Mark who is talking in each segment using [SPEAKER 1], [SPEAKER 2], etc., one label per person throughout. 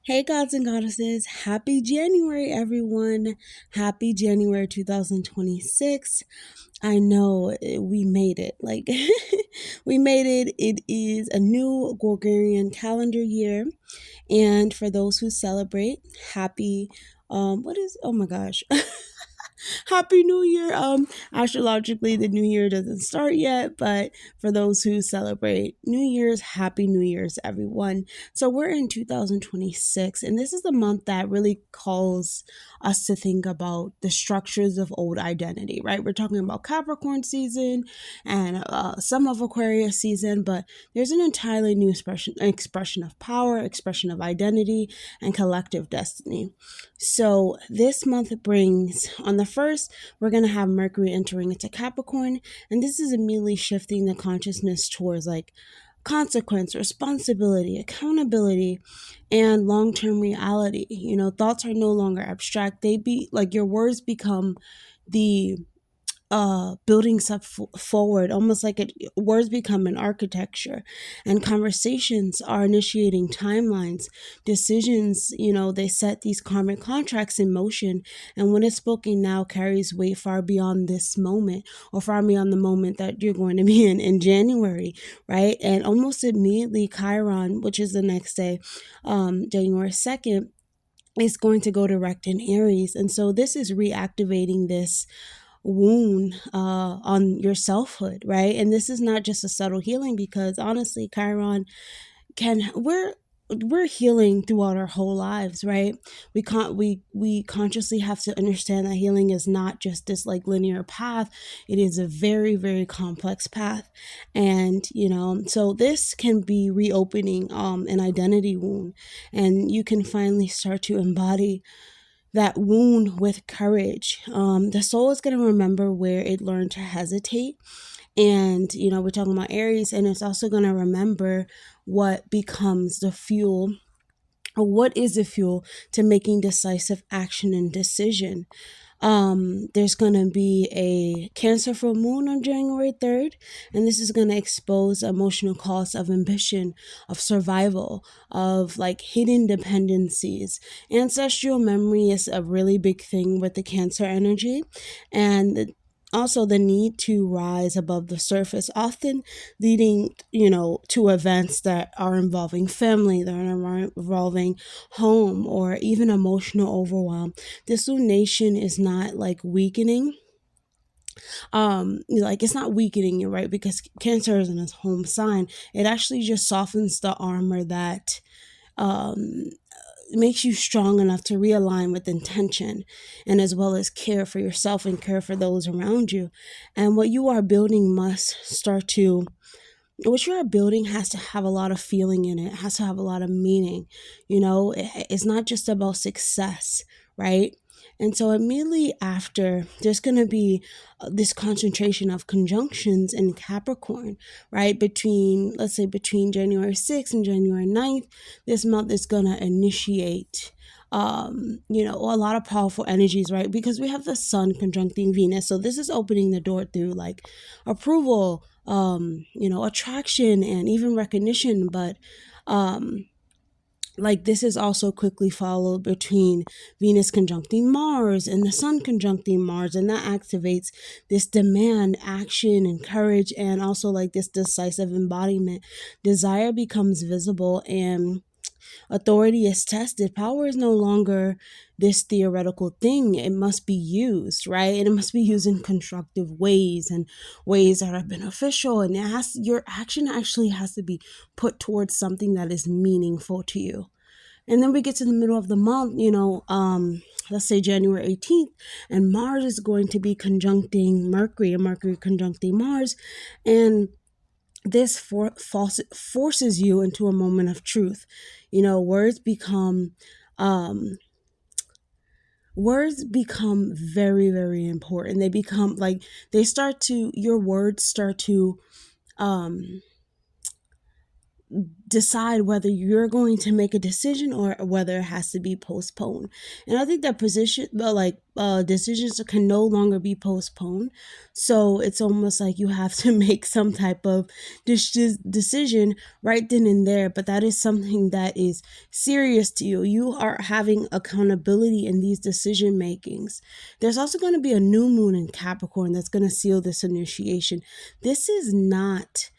[SPEAKER 1] Hey, gods and goddesses. Happy January, everyone. Happy January 2026. I know we made it. We made it. It is a new Gregorian calendar year. And for those who celebrate, oh my gosh. Happy New Year. Astrologically, the new year doesn't start yet, but for those who celebrate New Year's, Happy New Year's, everyone. So we're in 2026, and this is the month that really calls us to think about the structures of old identity, right? We're talking about Capricorn season and some of Aquarius season, but there's an entirely new expression of power, expression of identity, and collective destiny. So this month brings, on the first, we're going to have Mercury entering into Capricorn, and this is immediately shifting the consciousness towards consequence, responsibility, accountability, and long-term reality. Thoughts are no longer abstract. Your words become the building stuff forward, almost words become an architecture, and conversations are initiating timelines. Decisions, they set these karmic contracts in motion, and what is spoken now carries weight far beyond this moment, or far beyond the moment that you're going to be in January, right? And almost immediately, Chiron, which is the next day, January 2nd, is going to go direct in Aries, and so this is reactivating this wound on your selfhood, right? And this is not just a subtle healing, because honestly, Chiron we're healing throughout our whole lives, right? We consciously have to understand that healing is not just this linear path. It is a very, very complex path. And so this can be reopening an identity wound, and you can finally start to embody that wound with courage. The soul is going to remember where it learned to hesitate. And, we're talking about Aries, and it's also going to remember what becomes the fuel, or what is the fuel to making decisive action and decision. There's going to be a Cancer full moon on January 3rd, and this is going to expose emotional costs of ambition, of survival, of hidden dependencies. Ancestral memory is a really big thing with the Cancer energy, and also the need to rise above the surface, often leading to events that are involving family, that are involving home, or even emotional overwhelm. This lunation is not weakening, it's not weakening you, right? Because Cancer is in its home sign. It actually just softens the armor that makes you strong enough to realign with intention, and as well as care for yourself and care for those around you. And what you are building what you are building has to have a lot of feeling in it. It has to have a lot of meaning. It's not just about success, right? And so immediately after, there's going to be this concentration of conjunctions in Capricorn, right? Let's say between January 6th and January 9th, this month is going to initiate a lot of powerful energies, right? Because we have the sun conjuncting Venus. So this is opening the door through approval, attraction, and even recognition. But this is also quickly followed between Venus conjuncting Mars and the Sun conjuncting Mars, and that activates this demand, action, and courage, and also this decisive embodiment. Desire becomes visible, and authority is tested. Power is no longer this theoretical thing. It must be used, right? And it must be used in constructive ways, and ways that are beneficial. And your action actually has to be put towards something that is meaningful to you. And then we get to the middle of the month, let's say January 18th, and Mars is going to be conjuncting Mercury, and Mercury conjuncting Mars. And this forces you into a moment of truth. Words become very, very important. They become your words start to decide whether you're going to make a decision or whether it has to be postponed. And I think that decisions can no longer be postponed. So it's almost like you have to make some type of decision right then and there. But that is something that is serious to you. You are having accountability in these decision makings. There's also going to be a new moon in Capricorn that's going to seal this initiation. This is not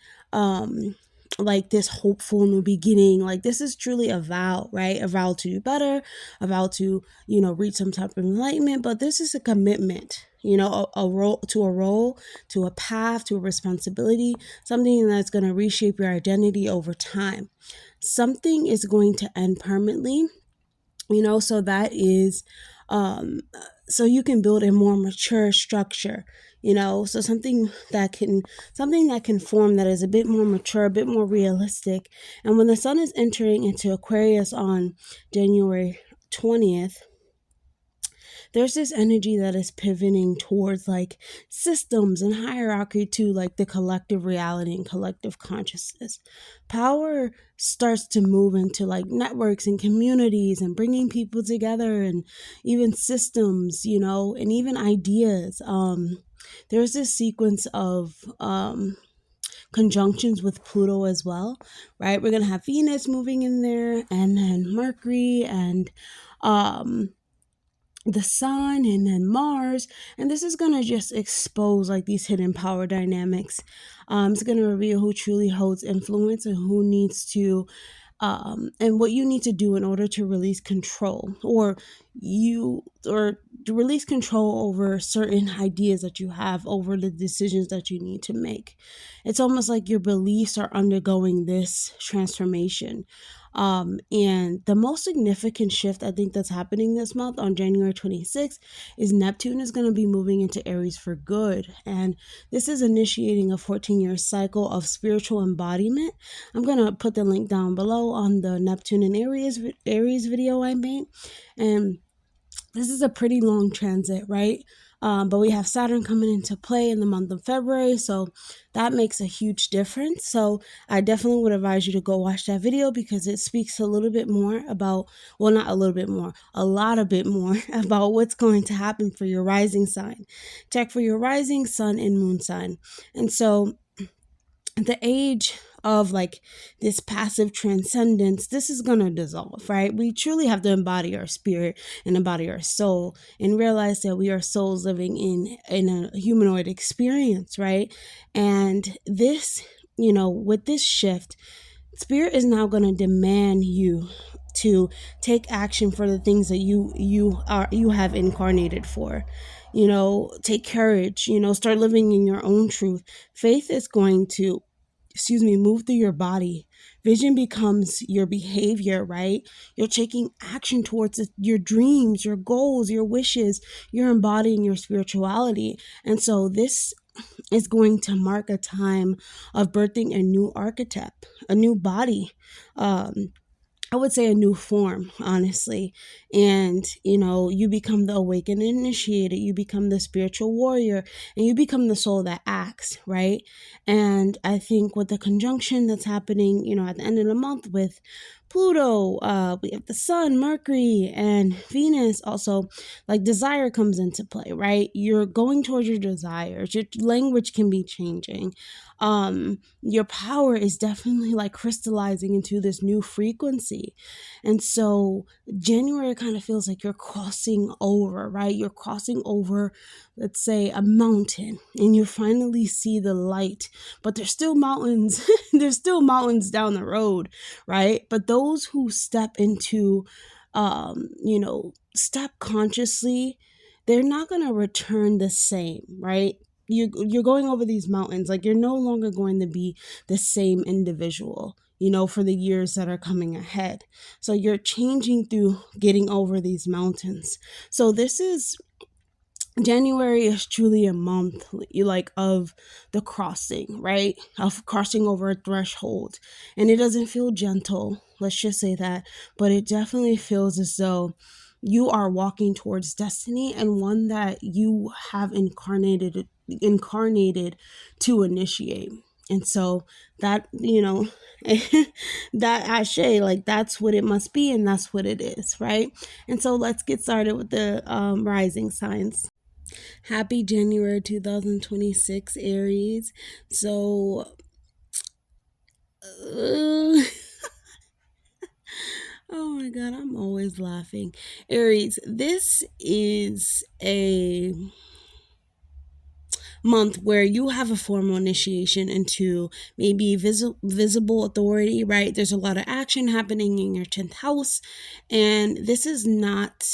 [SPEAKER 1] like this hopeful new beginning. Like, this is truly a vow, right? A vow to do better, a vow to, reach some type of enlightenment. But this is a commitment, a role, to a path, to a responsibility, something that's going to reshape your identity over time. Something is going to end permanently, so that is so you can build a more mature structure, so something that can form, that is a bit more mature, a bit more realistic. And when the sun is entering into Aquarius on January 20th, there's this energy that is pivoting towards like systems and hierarchy to like the collective reality and collective consciousness. Power starts to move into like networks and communities and bringing people together, and even systems, and even ideas. There's this sequence of conjunctions with Pluto as well, right? We're going to have Venus moving in there, and then Mercury, and the sun, and then Mars. And this is going to just expose like these hidden power dynamics. It's going to reveal who truly holds influence and who needs to and what you need to do in order to release control, or to release control over certain ideas that you have, over the decisions that you need to make. It's almost like your beliefs are undergoing this transformation. And the most significant shift I think that's happening this month on January 26th is Neptune is going to be moving into Aries for good. And this is initiating a 14-year cycle of spiritual embodiment. I'm going to put the link down below on the Neptune and Aries video I made. And this is a pretty long transit, right? But we have Saturn coming into play in the month of February, so that makes a huge difference. So I definitely would advise you to go watch that video, because it speaks a little bit more about, well, not a little bit more, a lot of bit more about what's going to happen for your rising sign. Check for your rising, sun, and moon sign. And so the age of like this passive transcendence, this is going to dissolve, right? We truly have to embody our spirit and embody our soul, and realize that we are souls living in a humanoid experience, right? And this, with this shift, spirit is now going to demand you to take action for the things that you have incarnated for. Take courage, start living in your own truth. Faith is going to move through your body. Vision becomes your behavior, right? You're taking action towards your dreams, your goals, your wishes. You're embodying your spirituality. And so this is going to mark a time of birthing a new archetype, a new body. I would say a new form, honestly. And, you become the awakened initiated, you become the spiritual warrior, and you become the soul that acts, right? And I think with the conjunction that's happening, at the end of the month with Pluto, we have the sun, Mercury, and Venus also, like desire comes into play, right? You're going towards your desires. Your language can be changing. Your power is definitely like crystallizing into this new frequency. And so January kind of feels like you're crossing over, right? You're crossing over, let's say, a mountain, and you finally see the light, but there's still mountains. There's still mountains down the road, right? But those who step into, step consciously, they're not going to return the same, right? You're going over these mountains, like you're no longer going to be the same individual, for the years that are coming ahead. So you're changing through getting over these mountains. So January is truly a month like of the crossing, right? Of crossing over a threshold. And it doesn't feel gentle, let's just say that, but it definitely feels as though you are walking towards destiny, and one that you have incarnated to initiate. And so that, that ashe, like that's what it must be, and that's what it is, right? And so let's get started with the rising signs. Happy January 2026, Aries. So oh my god, I'm always laughing. Aries, this is a month where you have a formal initiation into maybe visible authority, right? There's a lot of action happening in your 10th house, and this is not,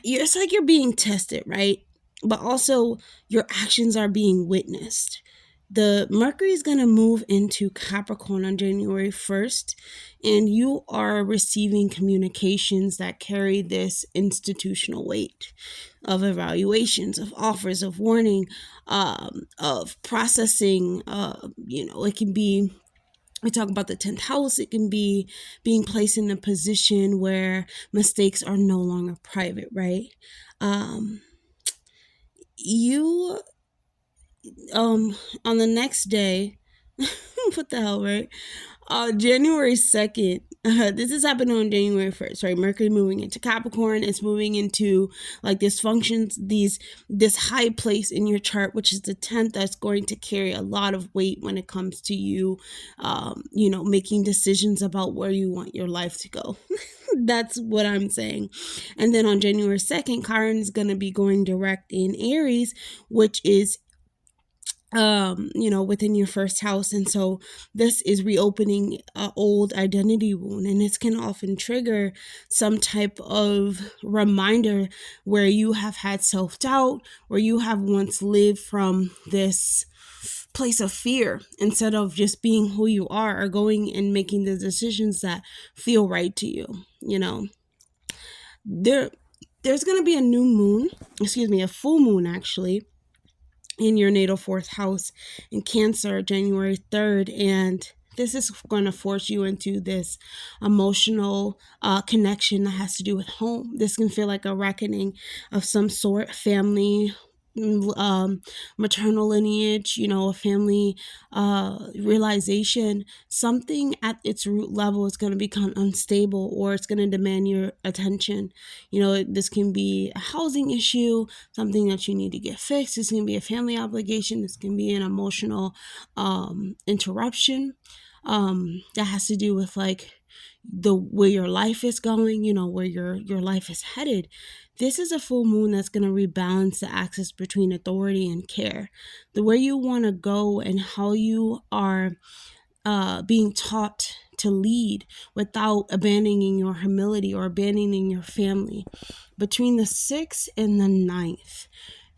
[SPEAKER 1] it's like you're being tested, right? But also your actions are being witnessed. The Mercury is going to move into Capricorn on January 1st, and you are receiving communications that carry this institutional weight of evaluations, of offers, of warning, of processing. It can be, we talk about the 10th house, it can be being placed in a position where mistakes are no longer private, right? You on the next day, what the hell, right? January 2nd, this is happening on January 1st, right? Mercury moving into Capricorn. It's moving into like this high place in your chart, which is the 10th, that's going to carry a lot of weight when it comes to you, making decisions about where you want your life to go. That's what I'm saying. And then on January 2nd, Chiron is going to be going direct in Aries, which is within your first house. And so this is reopening an old identity wound, and this can often trigger some type of reminder where you have had self-doubt, where you have once lived from this place of fear instead of just being who you are, or going and making the decisions that feel right to you. There's going to be a full moon actually in your natal 4th house in Cancer, January 3rd. And this is going to force you into this emotional connection that has to do with home. This can feel like a reckoning of some sort, family, maternal lineage, a family realization. Something at its root level is going to become unstable, or it's going to demand your attention. This can be a housing issue, something that you need to get fixed. This can be a family obligation. This can be an emotional interruption that has to do with like the where your life is going, where your life is headed. This is a full moon that's going to rebalance the axis between authority and care, the way you want to go and how you are being taught to lead without abandoning your humility or abandoning your family. Between the 6th and the 9th,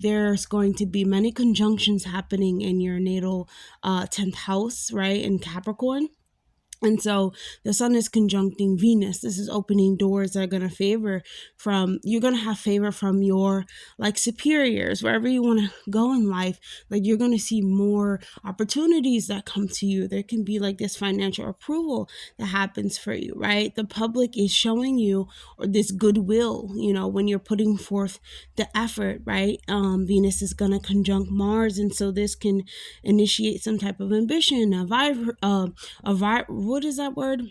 [SPEAKER 1] there's going to be many conjunctions happening in your natal 10th house, right, in Capricorn. And so the sun is conjuncting Venus. This is opening doors that are going to you're going to have favor from your like superiors, wherever you want to go in life. Like you're going to see more opportunities that come to you. There can be like this financial approval that happens for you, right? The public is showing you or this goodwill, when you're putting forth the effort, right? Venus is going to conjunct Mars. And so this can initiate some type of ambition, what is that word?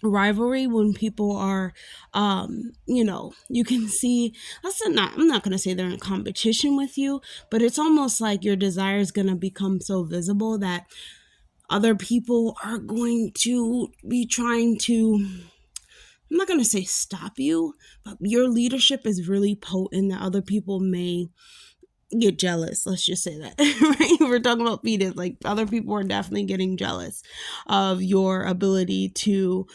[SPEAKER 1] Rivalry, when people are, you can see, I'm not going to say they're in competition with you, but it's almost like your desire is going to become so visible that other people are going to be trying to, I'm not going to say stop you, but your leadership is really potent that other people may get jealous. Let's just say that, right? We're talking about Venus. Like other people are definitely getting jealous of your ability to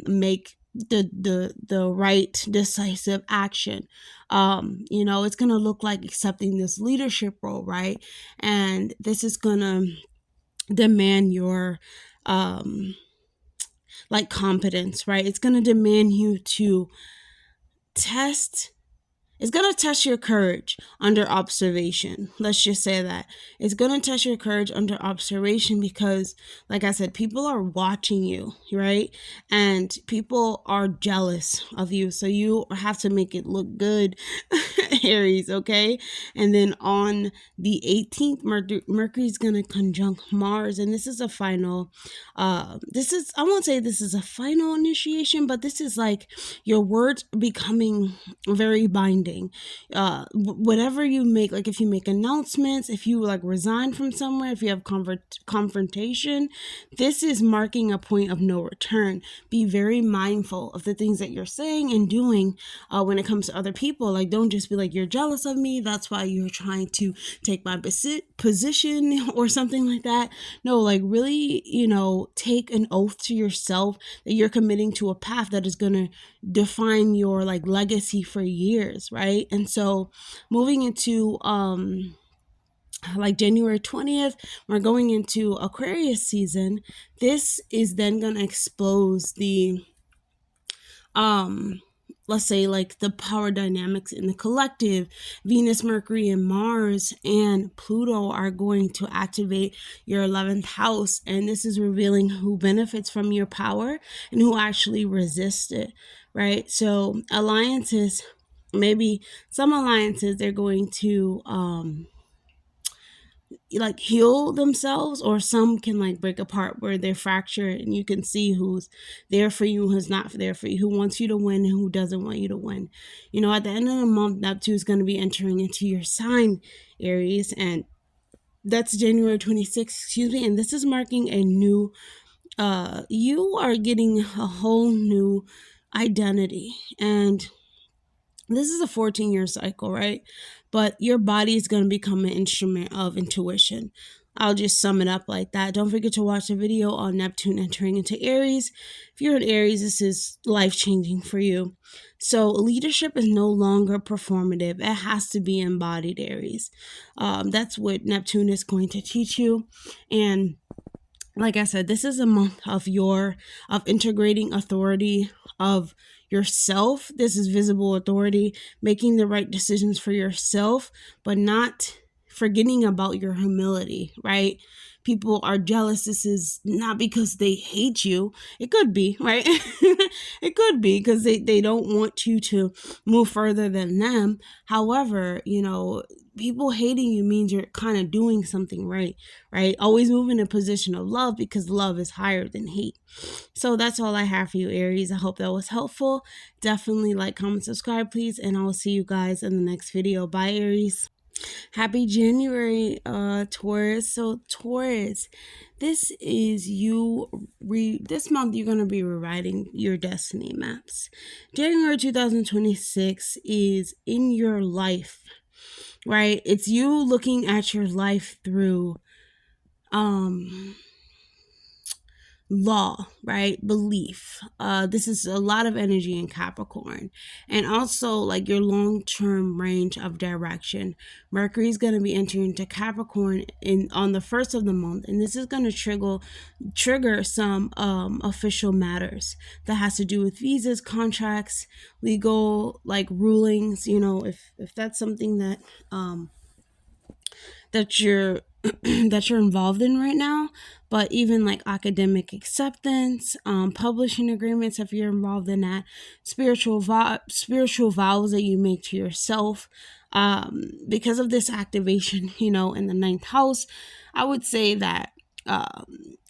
[SPEAKER 1] make the right decisive action. It's gonna look like accepting this leadership role, right? And this is gonna demand your competence, right? It's gonna demand you to test. It's going to test your courage under observation. Let's just say that. It's going to test your courage under observation because, like I said, people are watching you, right? And people are jealous of you. So you have to make it look good, Aries, okay? And then on the 18th, Mercury's going to conjunct Mars. And this is a final, I won't say this is a final initiation, but this is like your words becoming very binding. Whatever you make, like if you make announcements, if you like resign from somewhere, if you have confrontation, this is marking a point of no return. Be very mindful of the things that you're saying and doing when it comes to other people. Like, don't just be like, you're jealous of me, that's why you're trying to take my position or something like that. No, like really, take an oath to yourself that you're committing to a path that is going to define your like legacy for years, right? And so moving into like January 20th, we're going into Aquarius season. This is then going to expose the let's say like the power dynamics in the collective. Venus, Mercury, and Mars and Pluto are going to activate your 11th house, and this is revealing who benefits from your power and who actually resists it, right? So alliances, maybe some alliances, they're going to like heal themselves, or some can like break apart where they're fractured, and you can see who's there for you, who's not there for you, who wants you to win and who doesn't want you to win. At the end of the month, Neptune is going to be entering into your sign, Aries, and that's January 26th, and this is marking a new you are getting a whole new identity. And this is a 14-year cycle, right? But your body is going to become an instrument of intuition. I'll just sum it up like that. Don't forget to watch the video on Neptune entering into Aries. If you're in Aries, this is life-changing for you. So leadership is no longer performative. It has to be embodied, Aries. That's what Neptune is going to teach you. And like I said, this is a month of integrating authority of yourself. This is visible authority, making the right decisions for yourself, but not forgetting about your humility, right? People are jealous. This is not because they hate you. It could be, right? It could be because they don't want you to move further than them. However, people hating you means you're kind of doing something right? Always move in a position of love, because love is higher than hate. So that's all I have for you, Aries. I hope that was helpful. Definitely like, comment, subscribe, please, and I will see you guys in the next video. Bye, Aries. Happy January, Taurus. So Taurus, this is this month you're going to be rewriting your destiny maps. January 2026 is in your life, right? It's you looking at your life through law, right? Belief. This is a lot of energy in Capricorn, and also like your long-term range of direction. Mercury is going to be entering into Capricorn on the 1st of the month, and this is going to trigger some official matters that has to do with visas, contracts, legal like rulings. If that's something that that you're that you're involved in right now. But even like academic acceptance, publishing agreements, if you're involved in that, spiritual vows that you make to yourself, because of this activation, in the 9th house, I would say that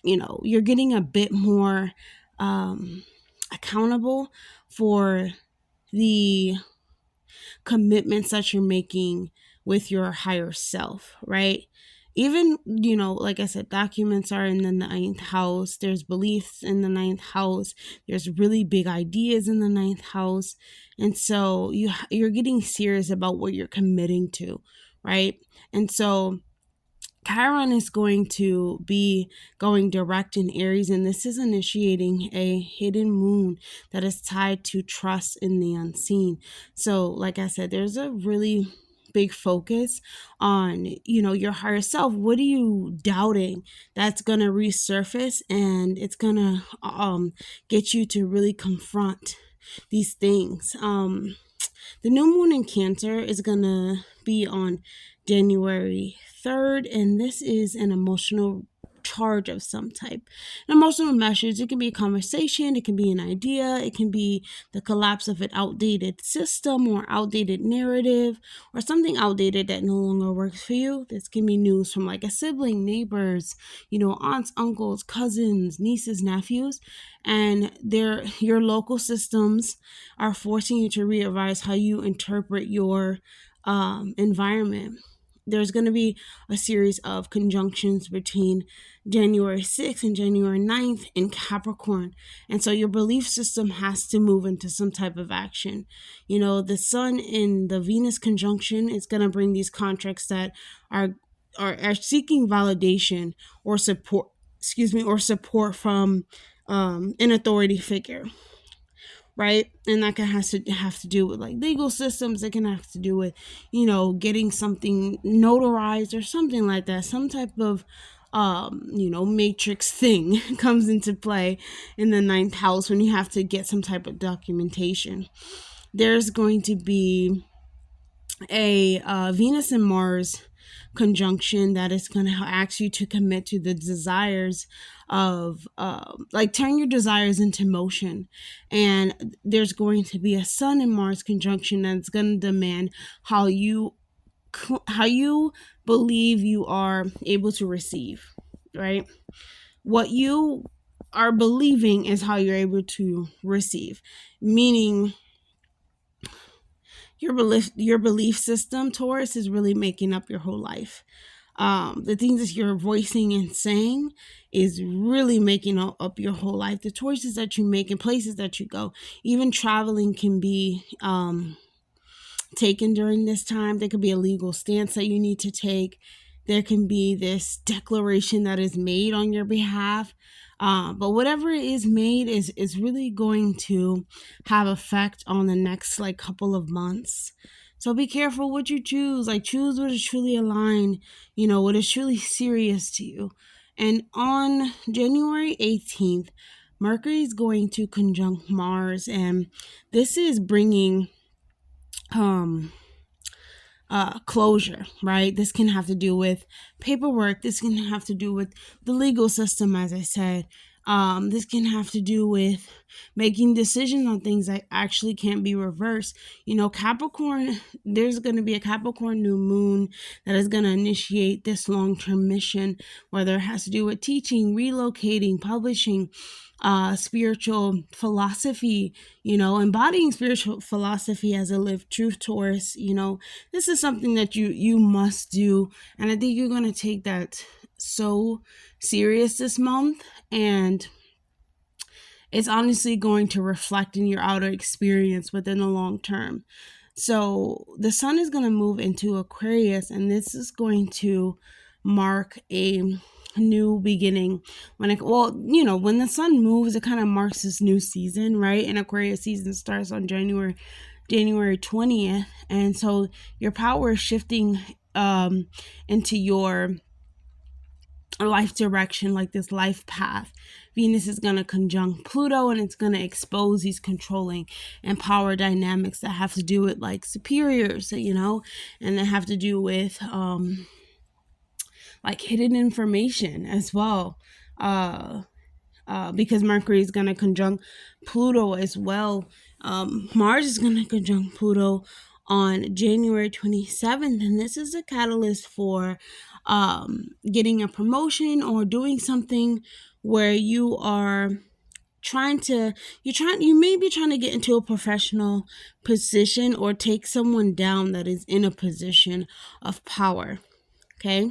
[SPEAKER 1] you're getting a bit more accountable for the commitments that you're making with your higher self, right? Even, like I said, documents are in the 9th house. There's beliefs in the 9th house. There's really big ideas in the 9th house. And so you're getting serious about what you're committing to, right? And so Chiron is going to be going direct in Aries, and this is initiating a hidden moon that is tied to trust in the unseen. So, like I said, there's a really big focus on, your higher self. What are you doubting that's going to resurface, and it's going to get you to really confront these things. The new moon in Cancer is going to be on January 3rd, and this is an emotional charge of some type. An emotional message. It can be a conversation, it can be an idea, it can be the collapse of an outdated system or outdated narrative or something outdated that no longer works for you. This can be news from like a sibling, neighbors, aunts, uncles, cousins, nieces, nephews, and your local systems are forcing you to readvise how you interpret your environment. There's going to be a series of conjunctions between January 6th and January 9th in Capricorn. And so your belief system has to move into some type of action. The Sun in the Venus conjunction is going to bring these contracts that are seeking validation or support, or support from an authority figure. Right? And that can have to do with like legal systems. It can have to do with, getting something notarized or something like that. Some type of, matrix thing comes into play in the 9th house when you have to get some type of documentation. There's going to be a Venus and Mars conjunction that is going to ask you to commit to the desires of turn your desires into motion. And there's going to be a Sun and Mars conjunction that's going to demand how you believe you are able to receive, right? What you are believing is how you're able to receive, meaning your belief system, Taurus, is really making up your whole life. The things that you're voicing and saying is really making up your whole life. The choices that you make and places that you go, even traveling can be taken during this time. There could be a legal stance that you need to take. There can be this declaration that is made on your behalf. But whatever is made is really going to have effect on the next couple of months. So be careful what you choose. Choose what is truly aligned, what is truly serious to you. And on January 18th, Mercury is going to conjunct Mars, and this is bringing closure, right? This can have to do with paperwork. This can have to do with the legal system, as I said. This can have to do with making decisions on things that actually can't be reversed. Capricorn, there's going to be a Capricorn New Moon that is going to initiate this long-term mission, whether it has to do with teaching, relocating, publishing, spiritual philosophy, embodying spiritual philosophy as a lived truth, Taurus. This is something that you must do. And I think you're going to take that so serious this month. And it's honestly going to reflect in your outer experience within the long term. So the Sun is going to move into Aquarius, and this is going to mark a new beginning. When the Sun moves, it kind of marks this new season, right? And Aquarius season starts on January 20th, and so your power is shifting into your life direction, like this life path. Venus is going to conjunct Pluto, and it's going to expose these controlling and power dynamics that have to do with superiors, and that have to do with hidden information as well, because Mercury is going to conjunct Pluto as well. Mars is going to conjunct Pluto on January 27th, and this is a catalyst for getting a promotion or doing something where you may be trying to get into a professional position or take someone down that is in a position of power. Okay.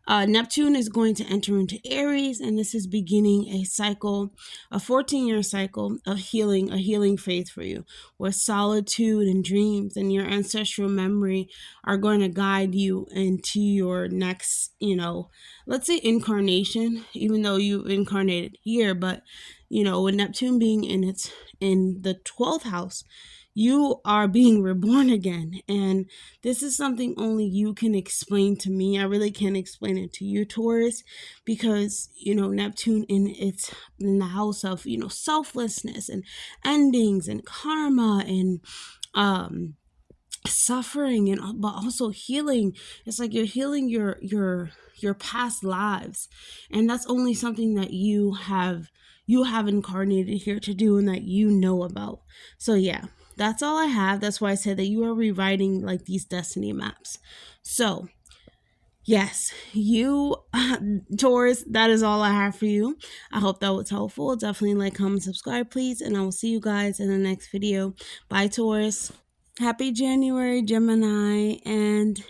[SPEAKER 1] Neptune is going to enter into Aries, and this is beginning a 14-year cycle of healing, a healing phase for you, where solitude and dreams and your ancestral memory are going to guide you into your next, let's say incarnation, even though you incarnated here, but, with Neptune being in the 12th house, you are being reborn again. And this is something only you can explain to me. I really can't explain it to you, Taurus, because, Neptune in the house of, selflessness and endings and karma and suffering, and but also healing. It's like you're healing your past lives, and that's only something that you have incarnated here to do, and that you know about. So yeah, that's all I have. That's why I said that you are rewriting like these destiny maps. So yes, you, Taurus, that is all I have for you. I hope that was helpful. Definitely like, comment, subscribe, please, and I will see you guys in the next video. Bye, Taurus. Happy January, Gemini. And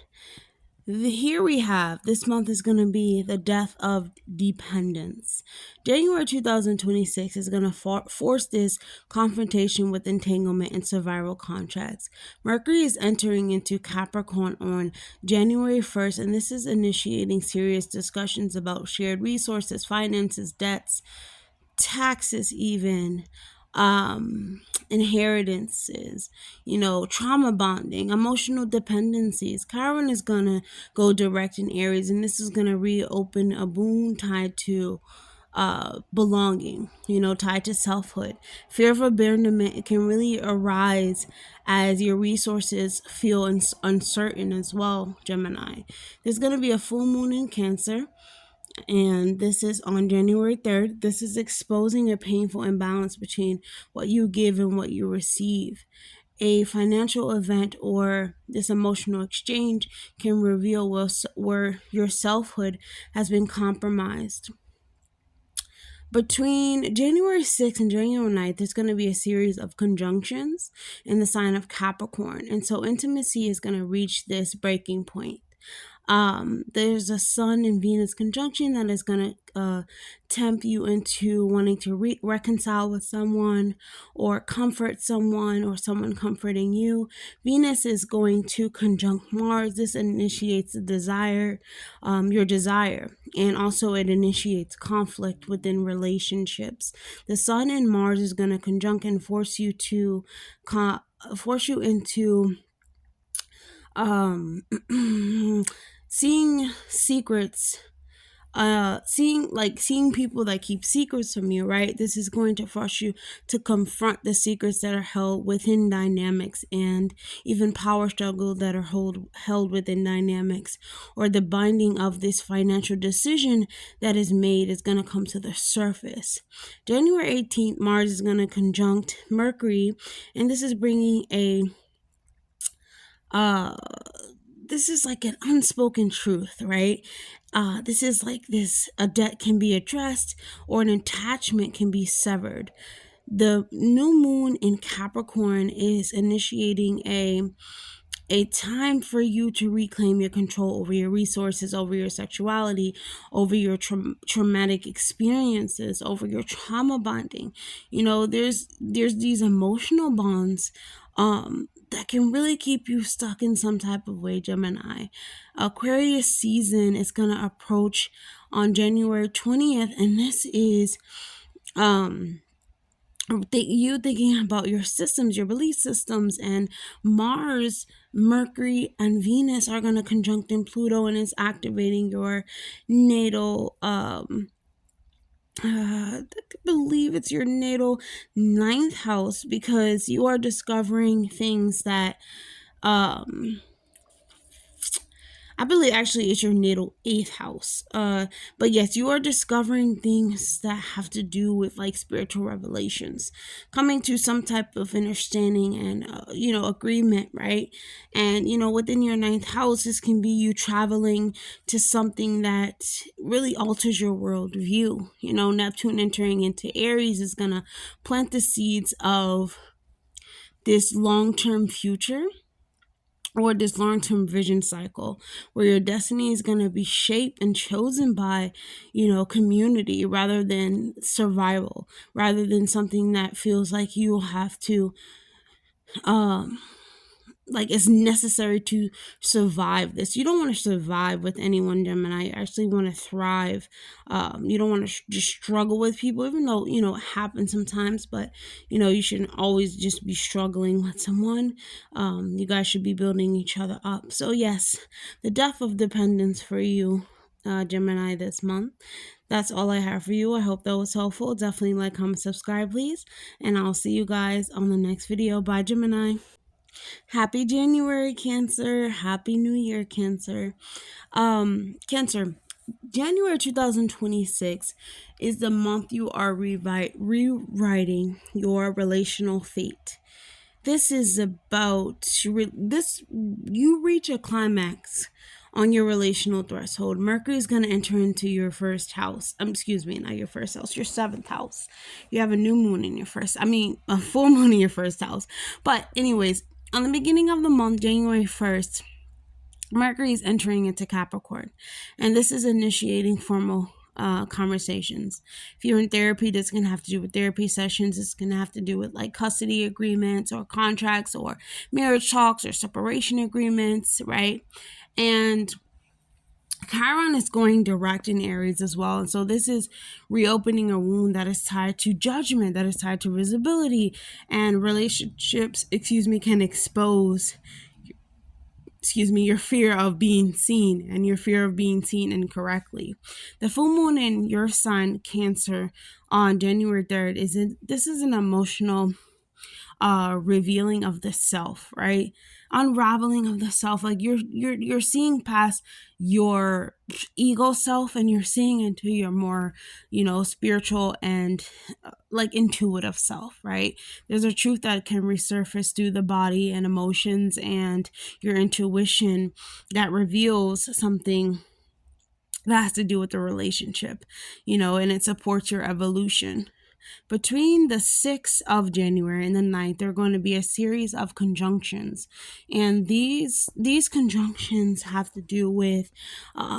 [SPEAKER 1] here we have, this month is going to be the death of dependence. January 2026 is going to force this confrontation with entanglement and survival contracts. Mercury is entering into Capricorn on January 1st, and this is initiating serious discussions about shared resources, finances, debts, taxes, even inheritances, trauma bonding, emotional dependencies. Chiron is gonna go direct in Aries, and this is gonna reopen a wound tied to belonging, tied to selfhood. Fear of abandonment, it can really arise as your resources feel uncertain as well, Gemini. There's going to be a full moon in Cancer, and this is on January 3rd. This is exposing a painful imbalance between what you give and what you receive. A financial event or this emotional exchange can reveal where your selfhood has been compromised. Between January 6th and January 9th, there's going to be a series of conjunctions in the sign of Capricorn. And so intimacy is going to reach this breaking point. There's a Sun and Venus conjunction that is going to tempt you into wanting to reconcile with someone, or comfort someone, or someone comforting you. Venus is going to conjunct Mars. This initiates the desire, your desire, and also it initiates conflict within relationships. The Sun and Mars is going to conjunct and force you into seeing secrets, seeing people that keep secrets from you, right? This is going to force you to confront the secrets that are held within dynamics, and even power struggle that are held within dynamics, or the binding of this financial decision that is made is going to come to the surface. January 18th, Mars is going to conjunct Mercury, and this is bringing this is like an unspoken truth, right? This is like a debt can be addressed, or an attachment can be severed. The new moon in Capricorn is initiating a time for you to reclaim your control over your resources, over your sexuality, over your traumatic experiences, over your trauma bonding. There's these emotional bonds that can really keep you stuck in some type of way, Gemini. Aquarius season is going to approach on January 20th, and this is you thinking about your systems, your belief systems, and Mars, Mercury, and Venus are going to conjunct in Pluto, and it's activating your natal I believe it's your natal 9th house, because you are discovering things that I believe actually it's your natal 8th house. But yes, you are discovering things that have to do with like spiritual revelations, coming to some type of understanding and, agreement, right? And, within your 9th house, this can be you traveling to something that really alters your worldview. Neptune entering into Aries is going to plant the seeds of this long-term future, or this long-term vision cycle, where your destiny is going to be shaped and chosen by, community, rather than survival, rather than something that feels like you have to, like it's necessary to survive this. You don't want to survive with anyone, Gemini. You actually want to thrive. You don't want to just struggle with people, even though, it happens sometimes, but, you shouldn't always just be struggling with someone. You guys should be building each other up. So yes, the death of dependence for you, Gemini, this month. That's all I have for you. I hope that was helpful. Definitely like, comment, subscribe, please. And I'll see you guys on the next video. Bye, Gemini. Happy January, Cancer. Happy New Year, Cancer. Cancer, January 2026 is the month you are rewriting your relational fate. This is about this. You reach a climax on your relational threshold. Mercury is going to enter into your first house. Excuse me, not your first house, your seventh house. You have a new moon in your first. A full moon in your first house. But anyways, on the beginning of the month, January 1st, Mercury is entering into Capricorn, and this is initiating formal conversations. If you're in therapy, that's going to have to do with therapy sessions. It's going to have to do with like custody agreements or contracts or marriage talks or separation agreements, right? And Chiron is going direct in Aries as well. And so this is reopening a wound that is tied to judgment, that is tied to visibility, and relationships, can expose your fear of being seen and your fear of being seen incorrectly. The full moon in your sign, Cancer, on January 3rd this is an emotional revealing of the self, right? Unraveling of the self. Like you're seeing past your ego self and you're seeing into your more, spiritual and like intuitive self, right? There's a truth that can resurface through the body and emotions and your intuition that reveals something that has to do with the relationship, and it supports your evolution. Between the 6th of January and the 9th, there are going to be a series of conjunctions. And these conjunctions have to do with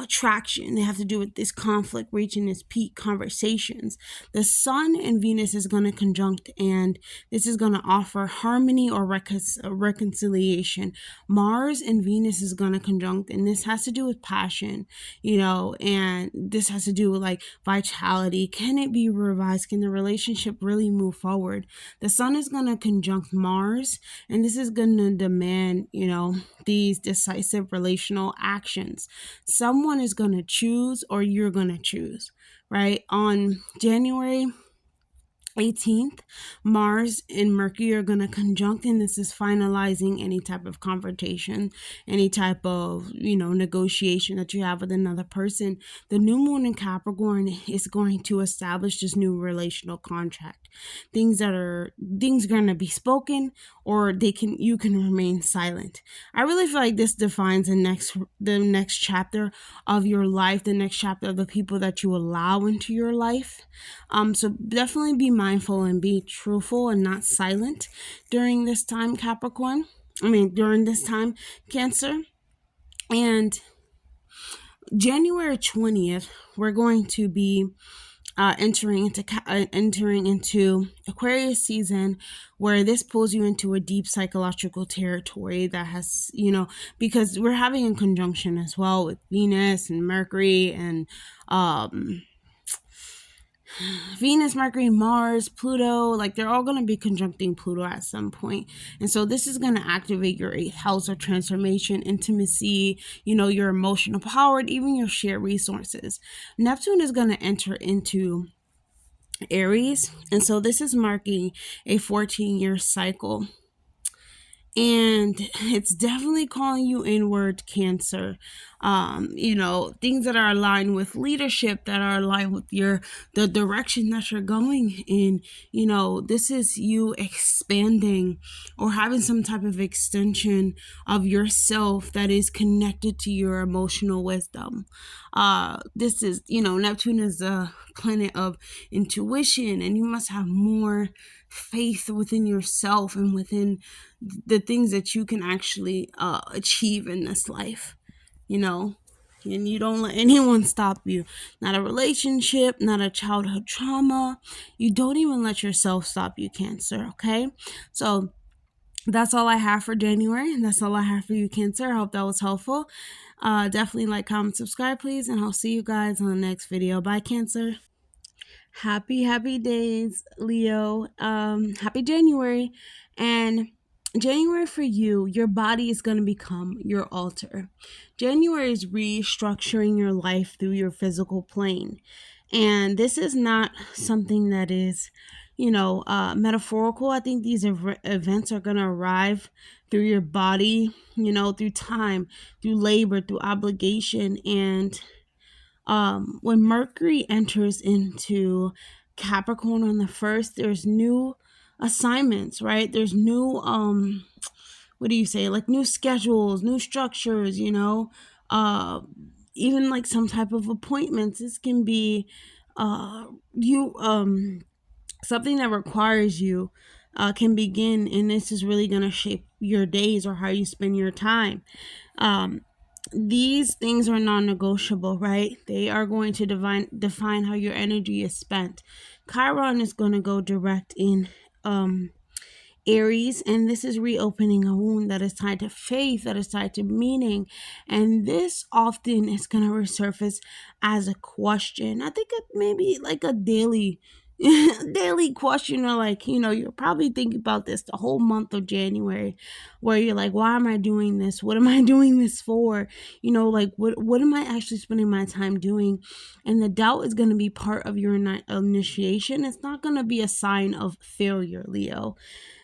[SPEAKER 1] traction. They have to do with this conflict reaching its peak, conversations. The Sun and Venus is going to conjunct, and this is going to offer harmony or reconciliation. Mars and Venus is going to conjunct, and this has to do with passion, and this has to do with like vitality. Can it be revised? Can the relationship really move forward? The Sun is going to conjunct Mars, and this is going to demand, these decisive relational actions. Someone is going to choose, or you're going to choose, right? On January 18th, Mars and Mercury are going to conjunct, and this is finalizing any type of confrontation, any type of, negotiation that you have with another person. The new moon in Capricorn is going to establish this new relational contract. Things are going to be spoken, or you can remain silent. I really feel like this defines the next chapter of your life, the next chapter of the people that you allow into your life. So definitely be mindful and be truthful and not silent during this time, Capricorn. During this time, Cancer. And January 20th, we're going to be entering into Aquarius season, where this pulls you into a deep psychological territory that has, because we're having a conjunction as well with Venus and Mercury and Venus, Mercury, Mars, Pluto, like they're all going to be conjuncting Pluto at some point. And so this is going to activate your 8th house of transformation, intimacy, your emotional power, and even your shared resources. Neptune is going to enter into Aries. And so this is marking a 14-year cycle. And it's definitely calling you inward, Cancer. Things that are aligned with leadership, that are aligned with the direction that you're going in. This is you expanding or having some type of extension of yourself that is connected to your emotional wisdom. This is, Neptune is a planet of intuition, and you must have more faith within yourself and within the things that you can actually achieve in this life, and you don't let anyone stop you. Not a relationship, not a childhood trauma. You don't even let yourself stop you, Cancer, okay? So that's all I have for January, and that's all I have for you, Cancer. I hope that was helpful. Definitely like, comment, subscribe, please, and I'll see you guys on the next video. Bye, Cancer. Happy days, Leo. Happy January. And January for you, your body is going to become your altar. January is restructuring your life through your physical plane. And this is not something that is, metaphorical. I think these events are going to arrive through your body, through time, through labor, through obligation. And when Mercury enters into Capricorn on the 1st, there's new assignments, right? There's new, what do you say? Like new schedules, new structures, uh, even like some type of appointments. This can be, you, something that requires you, can begin, and this is really going to shape your days or how you spend your time. These things are non-negotiable, right? They are going to define how your energy is spent. Chiron is going to go direct in Aries, and this is reopening a wound that is tied to faith, that is tied to meaning, and this often is going to resurface as a question. I think it maybe like a daily daily question, or like, you're probably thinking about this the whole month of January, where you're like, why am I doing this? What am I doing this for? Like, what am I actually spending my time doing? And the doubt is going to be part of your initiation. It's not going to be a sign of failure, Leo.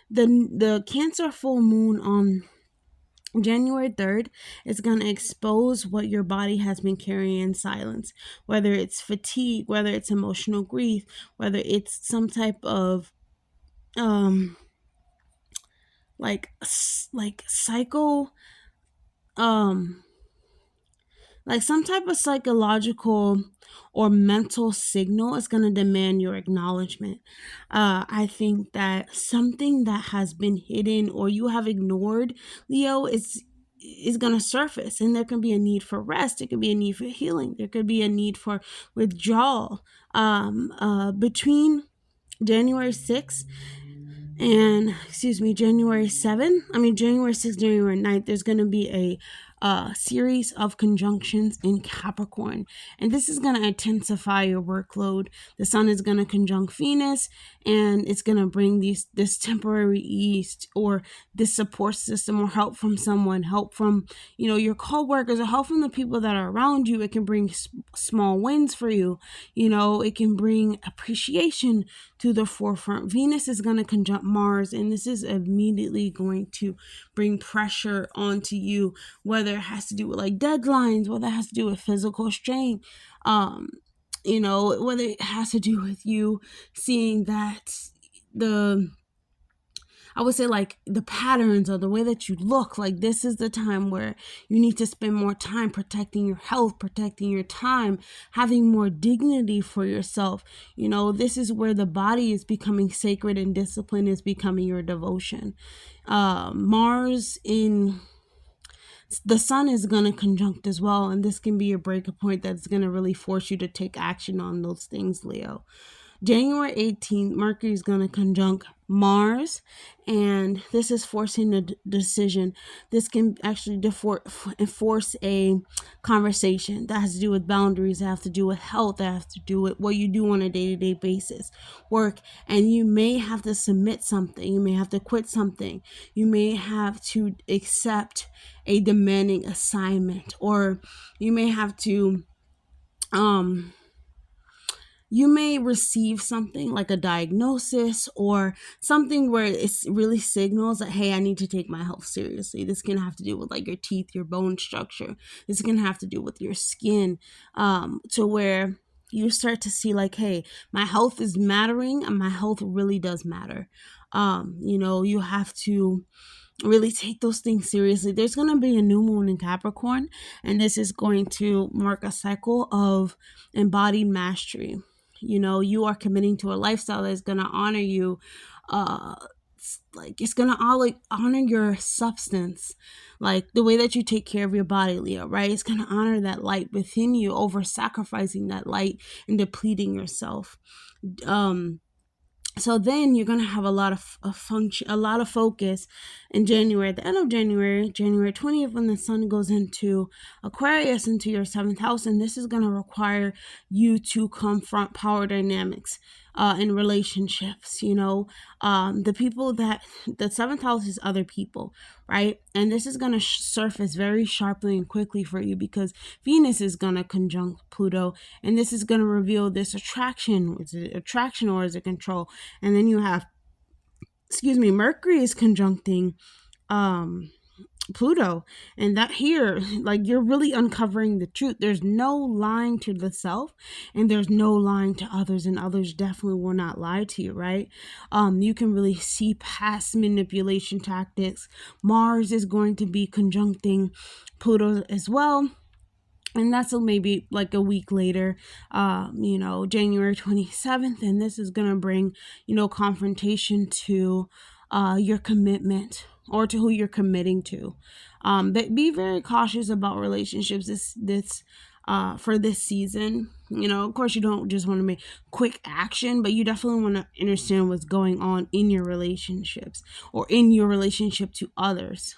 [SPEAKER 1] The Cancer full moon on January 3rd is going to expose what your body has been carrying in silence, whether it's fatigue, whether it's emotional grief, whether it's some type of like psycho like some type of psychological or mental signal is going to demand your acknowledgement. I think that something that has been hidden or you have ignored, Leo, is going to surface, and there can be a need for rest. There could be a need for healing. There could be a need for withdrawal. Between January 6th and January 6th, January 9th, there's going to be a series of conjunctions in Capricorn, and this is going to intensify your workload. The sun is going to conjunct Venus, and it's going to bring this temporary ease, or this support system, or help from someone, help from your co-workers, or help from the people that are around you. It can bring small wins for you. It can bring appreciation to the forefront. Venus is going to conjunct Mars, and this is immediately going to bring pressure onto you, whether it has to do with like deadlines, whether it has to do with physical strain, whether it has to do with you seeing that I would say like the patterns or the way that you look, like this is the time where you need to spend more time protecting your health, protecting your time, having more dignity for yourself. This is where the body is becoming sacred and discipline is becoming your devotion. Mars in the sun is going to conjunct as well, and this can be a breaker point that's going to really force you to take action on those things, Leo. January 18th, Mercury is going to conjunct Mars, and this is forcing a decision. This can actually force a conversation that has to do with boundaries, that have to do with health, that have to do with what you do on a day-to-day basis, work, and you may have to submit something. You may have to quit something. You may have to accept a demanding assignment, or you may have to you may receive something like a diagnosis or something where it really signals that, hey, I need to take my health seriously. This can have to do with like your teeth, your bone structure. This can have to do with your skin, to where you start to see like, hey, my health is mattering, and my health really does matter. You have to really take those things seriously. There's going to be a new moon in Capricorn, and this is going to mark a cycle of embodied mastery. You are committing to a lifestyle that is going to honor you. It's going to honor your substance, like the way that you take care of your body, Leo, right? It's going to honor that light within you over sacrificing that light and depleting yourself. So then you're going to have a lot of focus in January. At the end of January 20th, when the sun goes into Aquarius, into your 7th house, and this is going to require you to confront power dynamics. in relationships. The people that the seventh house is other people, right? And this is going to surface very sharply and quickly for you because Venus is going to conjunct Pluto, and this is going to reveal this attraction. Is it attraction or is it control? And then you have, Mercury is conjuncting Pluto, and that here, like, you're really uncovering the truth. There's no lying to the self, and there's no lying to others, and others definitely will not lie to you, right? You can really see past manipulation tactics. Mars is going to be conjuncting Pluto as well, and that's maybe like a week later, January 27th, and this is going to bring, confrontation to your commitment or to who you're committing to. But be very cautious about relationships for this season. Of course, you don't just want to make quick action, but you definitely want to understand what's going on in your relationships or in your relationship to others.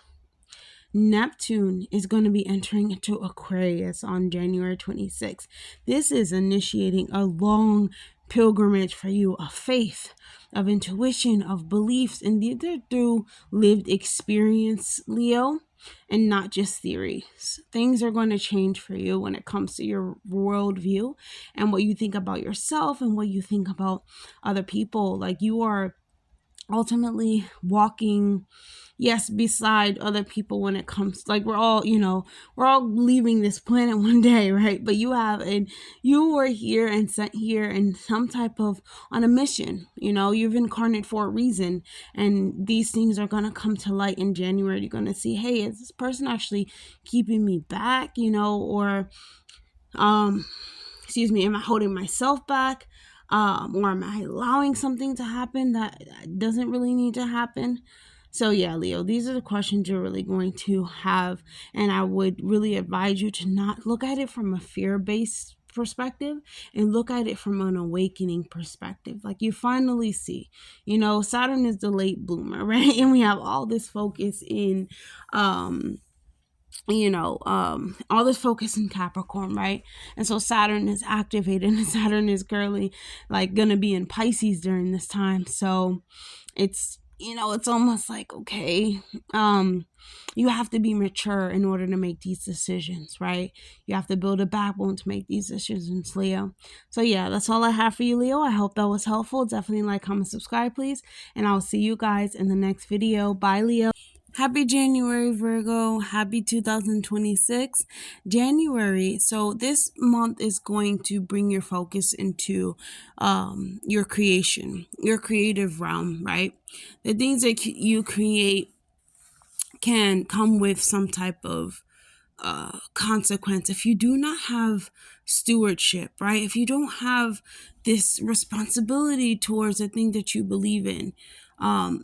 [SPEAKER 1] Neptune is going to be entering into Aquarius on January 26th. This is initiating a long pilgrimage for you of faith, of intuition, of beliefs, and these are through lived experience, Leo, and not just theories. Things are going to change for you when it comes to your worldview and what you think about yourself and what you think about other people. Like, you are ultimately walking, yes, beside other people when it comes, like, we're all leaving this planet one day, right? But you were here and sent here in some type of, on a mission. You've incarnated for a reason, and these things are going to come to light in January. You're going to see, hey, is this person actually keeping me back, or am I holding myself back? Or am I allowing something to happen that doesn't really need to happen? So yeah, Leo, these are the questions you're really going to have, and I would really advise you to not look at it from a fear-based perspective and look at it from an awakening perspective. Like, you finally see, Saturn is the late bloomer, right? And we have all this focus in all this focus in Capricorn, right? And so Saturn is activated, and Saturn is currently like gonna be in Pisces during this time. So it's almost like, okay, you have to be mature in order to make these decisions, right? You have to build a backbone to make these decisions, Leo. So yeah, that's all I have for you, Leo. I hope that was helpful. Definitely like, comment, subscribe, please, and I'll see you guys in the next video. Bye, Leo. Happy January, Virgo. Happy 2026. January. So this month is going to bring your focus into your creation, your creative realm, right? The things that you create can come with some type of consequence if you do not have stewardship, right? If you don't have this responsibility towards the thing that you believe in,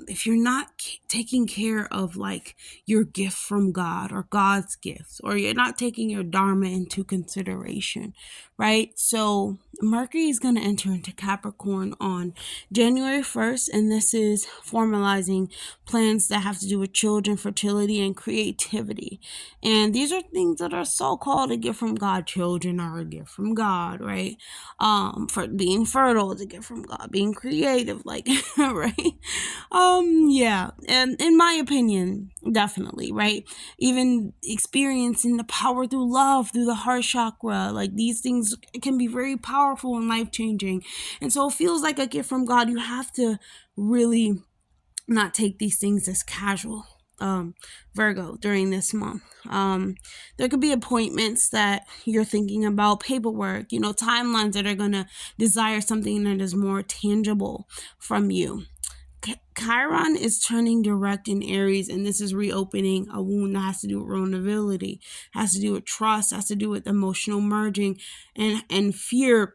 [SPEAKER 1] if you're not taking care of like your gift from God or God's gifts, or you're not taking your dharma into consideration, right? So Mercury is going to enter into Capricorn on January 1st, and this is formalizing plans that have to do with children, fertility, and creativity. And these are things that are so-called a gift from God. Children are a gift from God, right? For being fertile is a gift from God. Being creative, like, right? Yeah. And in my opinion, definitely, right? Even experiencing the power through love, through the heart chakra, like, these things can be very powerful and life-changing. And so it feels like a gift from God. You have to really not take these things as casual. Virgo, during this month, there could be appointments that you're thinking about, paperwork, timelines that are gonna desire something that is more tangible from you. Chiron is turning direct in Aries, and this is reopening a wound that has to do with vulnerability, has to do with trust, has to do with emotional merging, and fear.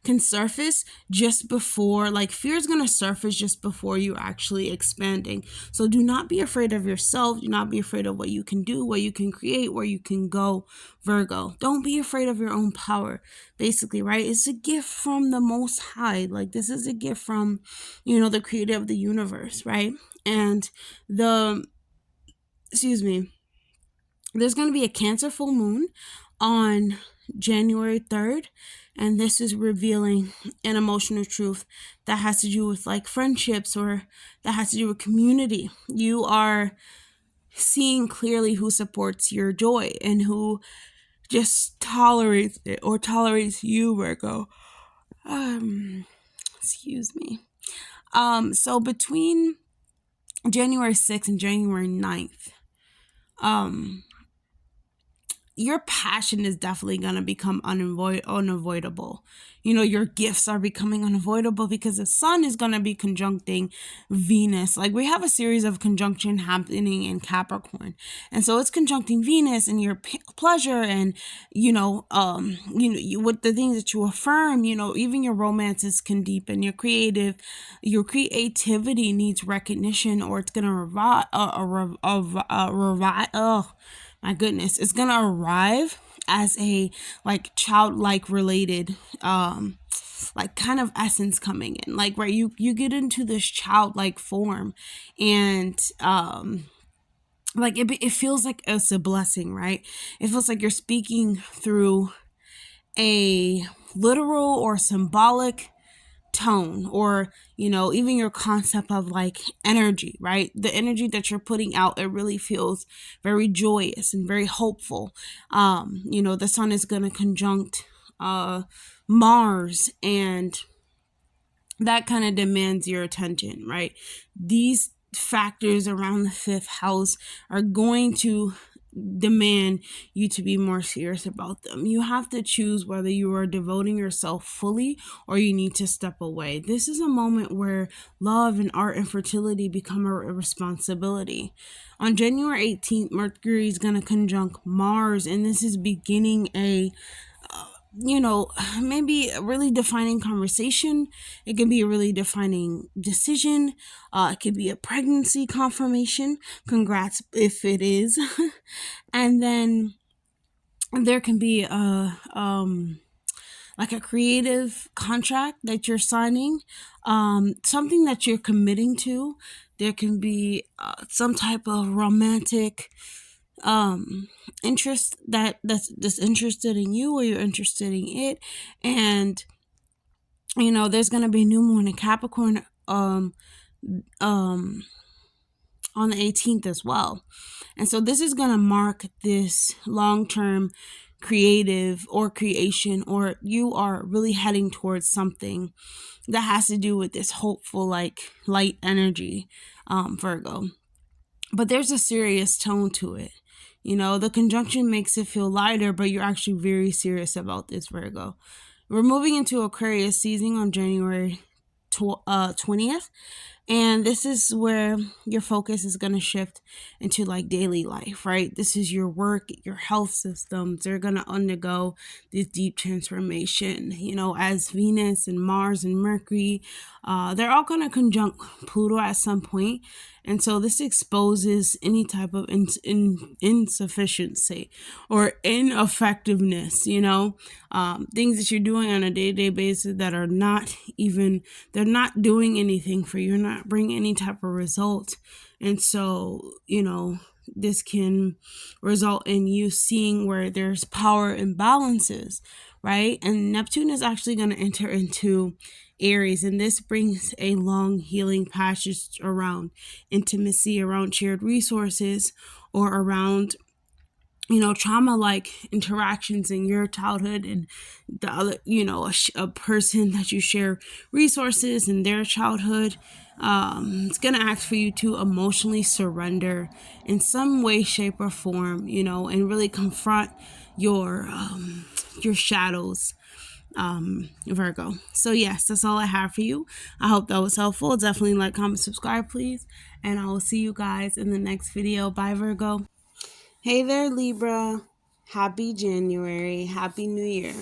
[SPEAKER 1] Can surface just before, like, fear is going to surface just before you're actually expanding. So do not be afraid of yourself. Do not be afraid of what you can do, what you can create, where you can go, Virgo. Don't be afraid of your own power, basically, right? It's a gift from the Most High. Like, this is a gift from, the creator of the universe, right? And there's going to be a Cancer full moon on January 3rd, and this is revealing an emotional truth that has to do with like friendships, or that has to do with community. You are seeing clearly who supports your joy and who just tolerates it or tolerates you, Virgo. Excuse me. So between January 6th and January 9th, your passion is definitely going to become unavoidable. You know, your gifts are becoming unavoidable because the sun is going to be conjuncting Venus. Like, we have a series of conjunction happening in Capricorn. And so it's conjuncting Venus and your pleasure and, with the things that you affirm, even your romances can deepen. Your creativity needs recognition, or it's going to my goodness, it's gonna arrive as a like childlike related like kind of essence coming in, like, right, you get into this childlike form, and like it feels like it's a blessing, right? It feels like you're speaking through a literal or symbolic tone, or even your concept of like energy, right? The energy that you're putting out, it really feels very joyous and very hopeful. The sun is going to conjunct Mars, and that kind of demands your attention, right? These factors around the fifth house are going to demand you to be more serious about them. You have to choose whether you are devoting yourself fully or you need to step away. This is a moment where love and art and fertility become a responsibility. On January 18th, Mercury is going to conjunct Mars, and this is beginning a maybe a really defining conversation. It can be a really defining decision. It could be a pregnancy confirmation. Congrats if it is. And then there can be like a creative contract that you're signing, something that you're committing to. There can be some type of romantic interest that's interested in you, or you're interested in it. And there's gonna be new moon in Capricorn on the 18th as well. And so this is gonna mark this long-term creative or creation, or you are really heading towards something that has to do with this hopeful, like, light energy, Virgo. But there's a serious tone to it. The conjunction makes it feel lighter, but you're actually very serious about this, Virgo. We're moving into Aquarius season on January 20th. And this is where your focus is going to shift into like daily life, right? This is your work, your health systems. They're going to undergo this deep transformation, as Venus and Mars and Mercury, they're all going to conjunct Pluto at some point. And so this exposes any type of insufficiency or ineffectiveness, things that you're doing on a day-to-day basis that are they're not doing anything for you. You're not bringing any type of result. And so, this can result in you seeing where there's power imbalances, right? And Neptune is actually going to enter into Aries, and this brings a long healing passage around intimacy, around shared resources, or around trauma like interactions in your childhood and the other, a person that you share resources in their childhood. It's going to ask for you to emotionally surrender in some way, shape, or form, and really confront your shadows, Virgo. So yes, that's all I have for you. I hope that was helpful. Definitely like, comment, subscribe, please. And I will see you guys in the next video. Bye, Virgo. Hey there, Libra. Happy January. Happy New Year.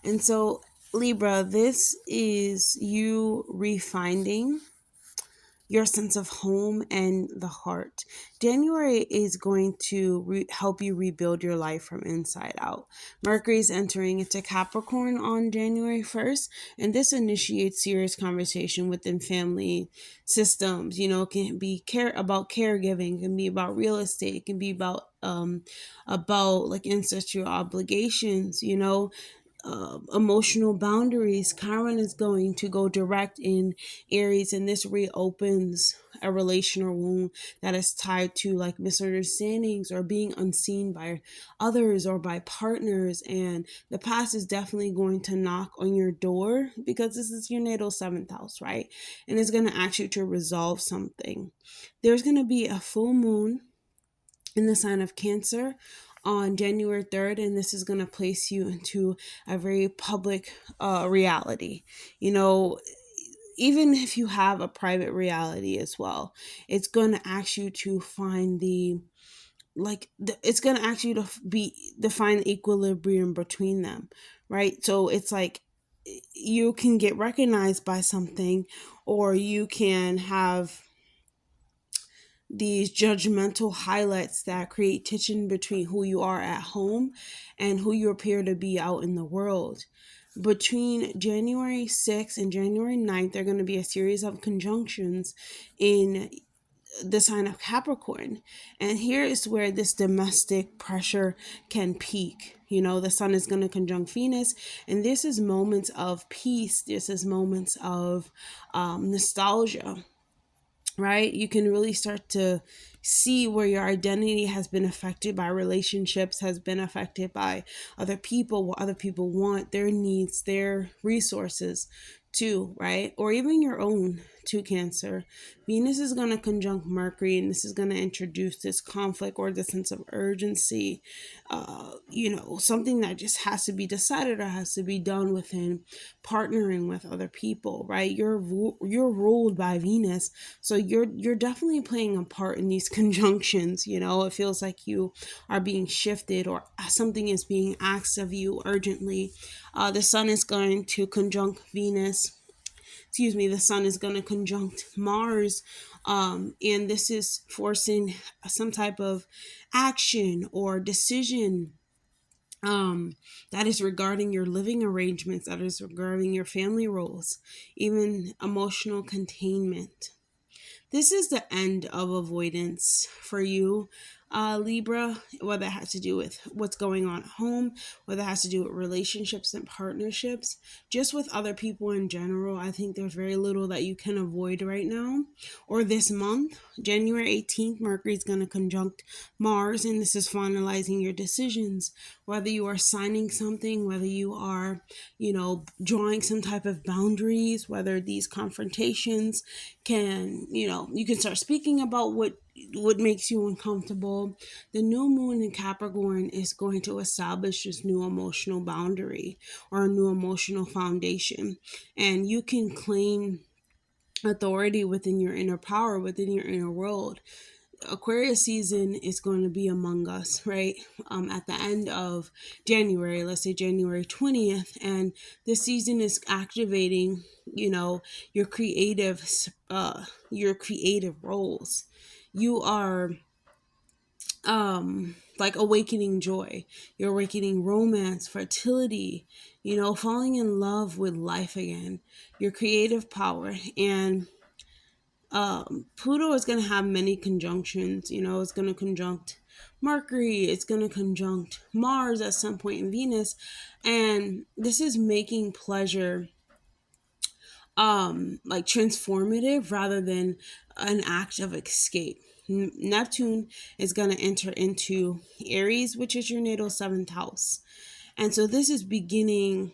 [SPEAKER 1] And so, Libra, this is you refinding your sense of home and the heart. January is going to help you rebuild your life from inside out. Mercury is entering into Capricorn on January 1st, and this initiates serious conversation within family systems. It can be about caregiving, it can be about real estate, it can be about like ancestral obligations, emotional boundaries. Chiron is going to go direct in Aries, and this reopens a relational wound that is tied to like misunderstandings or being unseen by others or by partners. And the past is definitely going to knock on your door because this is your natal 7th house, right? And it's going to ask you to resolve something. There's going to be a full moon in the sign of Cancer on January 3rd, and this is going to place you into a very public reality. Even if you have a private reality as well, it's going to ask you to find it's going to ask you to define equilibrium between them, right? So it's like you can get recognized by something, or you can have these judgmental highlights that create tension between who you are at home and who you appear to be out in the world. Between January 6th and January 9th, there are going to be a series of conjunctions in the sign of Capricorn. And here is where this domestic pressure can peak. The sun is going to conjunct Venus, and this is moments of peace. This is moments of nostalgia, right? You can really start to see where your identity has been affected by relationships, has been affected by other people, what other people want, their needs, their resources too, right? Or even your own to Cancer. Venus is going to conjunct Mercury, and this is going to introduce this conflict or the sense of urgency, something that just has to be decided or has to be done within partnering with other people, right? You're ruled by Venus, so you're definitely playing a part in these conjunctions. It feels like you are being shifted or something is being asked of you urgently. The sun is going to conjunct the sun is going to conjunct Mars, and this is forcing some type of action or decision that is regarding your living arrangements, that is regarding your family roles, even emotional containment. This is the end of avoidance for you, Libra, whether it has to do with what's going on at home, whether it has to do with relationships and partnerships, just with other people in general. I think there's very little that you can avoid right now. Or this month, January 18th, Mercury is going to conjunct Mars, and this is finalizing your decisions, whether you are signing something, whether you are, drawing some type of boundaries, whether these confrontations can, you can start speaking about what makes you uncomfortable. The new moon in Capricorn is going to establish this new emotional boundary or a new emotional foundation, and you can claim authority within your inner power, within your inner world. Aquarius season is going to be among us, right? At the end of January, let's say January 20th, and this season is activating, your creative roles. You are like awakening joy, you're awakening romance, fertility, falling in love with life again, your creative power. And Pluto is going to have many conjunctions. It's going to conjunct Mercury, it's going to conjunct Mars at some point in Venus, and this is making pleasure like transformative rather than an act of escape. Neptune is going to enter into Aries, which is your natal 7th house, and so this is beginning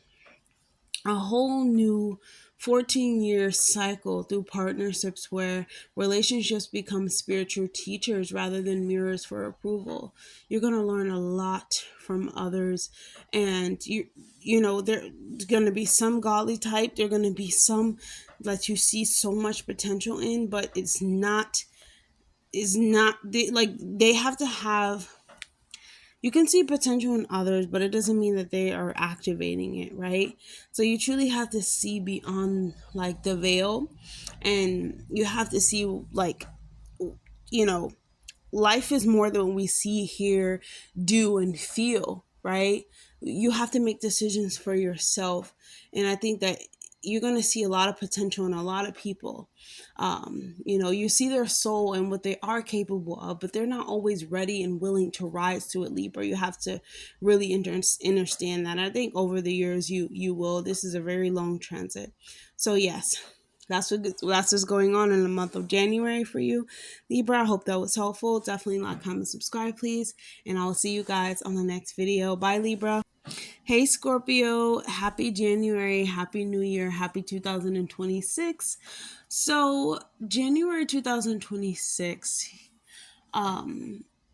[SPEAKER 1] a whole new 14-year cycle through partnerships where relationships become spiritual teachers rather than mirrors for approval. You're going to learn a lot from others, and there's going to be some godly type, there're going to be some that you see so much potential in, but they have to have You can see potential in others, but it doesn't mean that they are activating it, right? So you truly have to see beyond like the veil, and you have to see like, you know, life is more than what we see, hear, do, and feel, right? You have to make decisions for yourself. And I think that you're going to see a lot of potential in a lot of people. You see their soul and what they are capable of, but they're not always ready and willing to rise to it, Libra. You have to really understand that. I think over the years you will. This is a very long transit. So yes, that's what's going on in the month of January for you, Libra. I hope that was helpful. Definitely like, comment, subscribe, please, and I will see you guys on the next video. Bye, Libra. Hey, Scorpio. Happy January. Happy New Year. Happy 2026. So January 2026.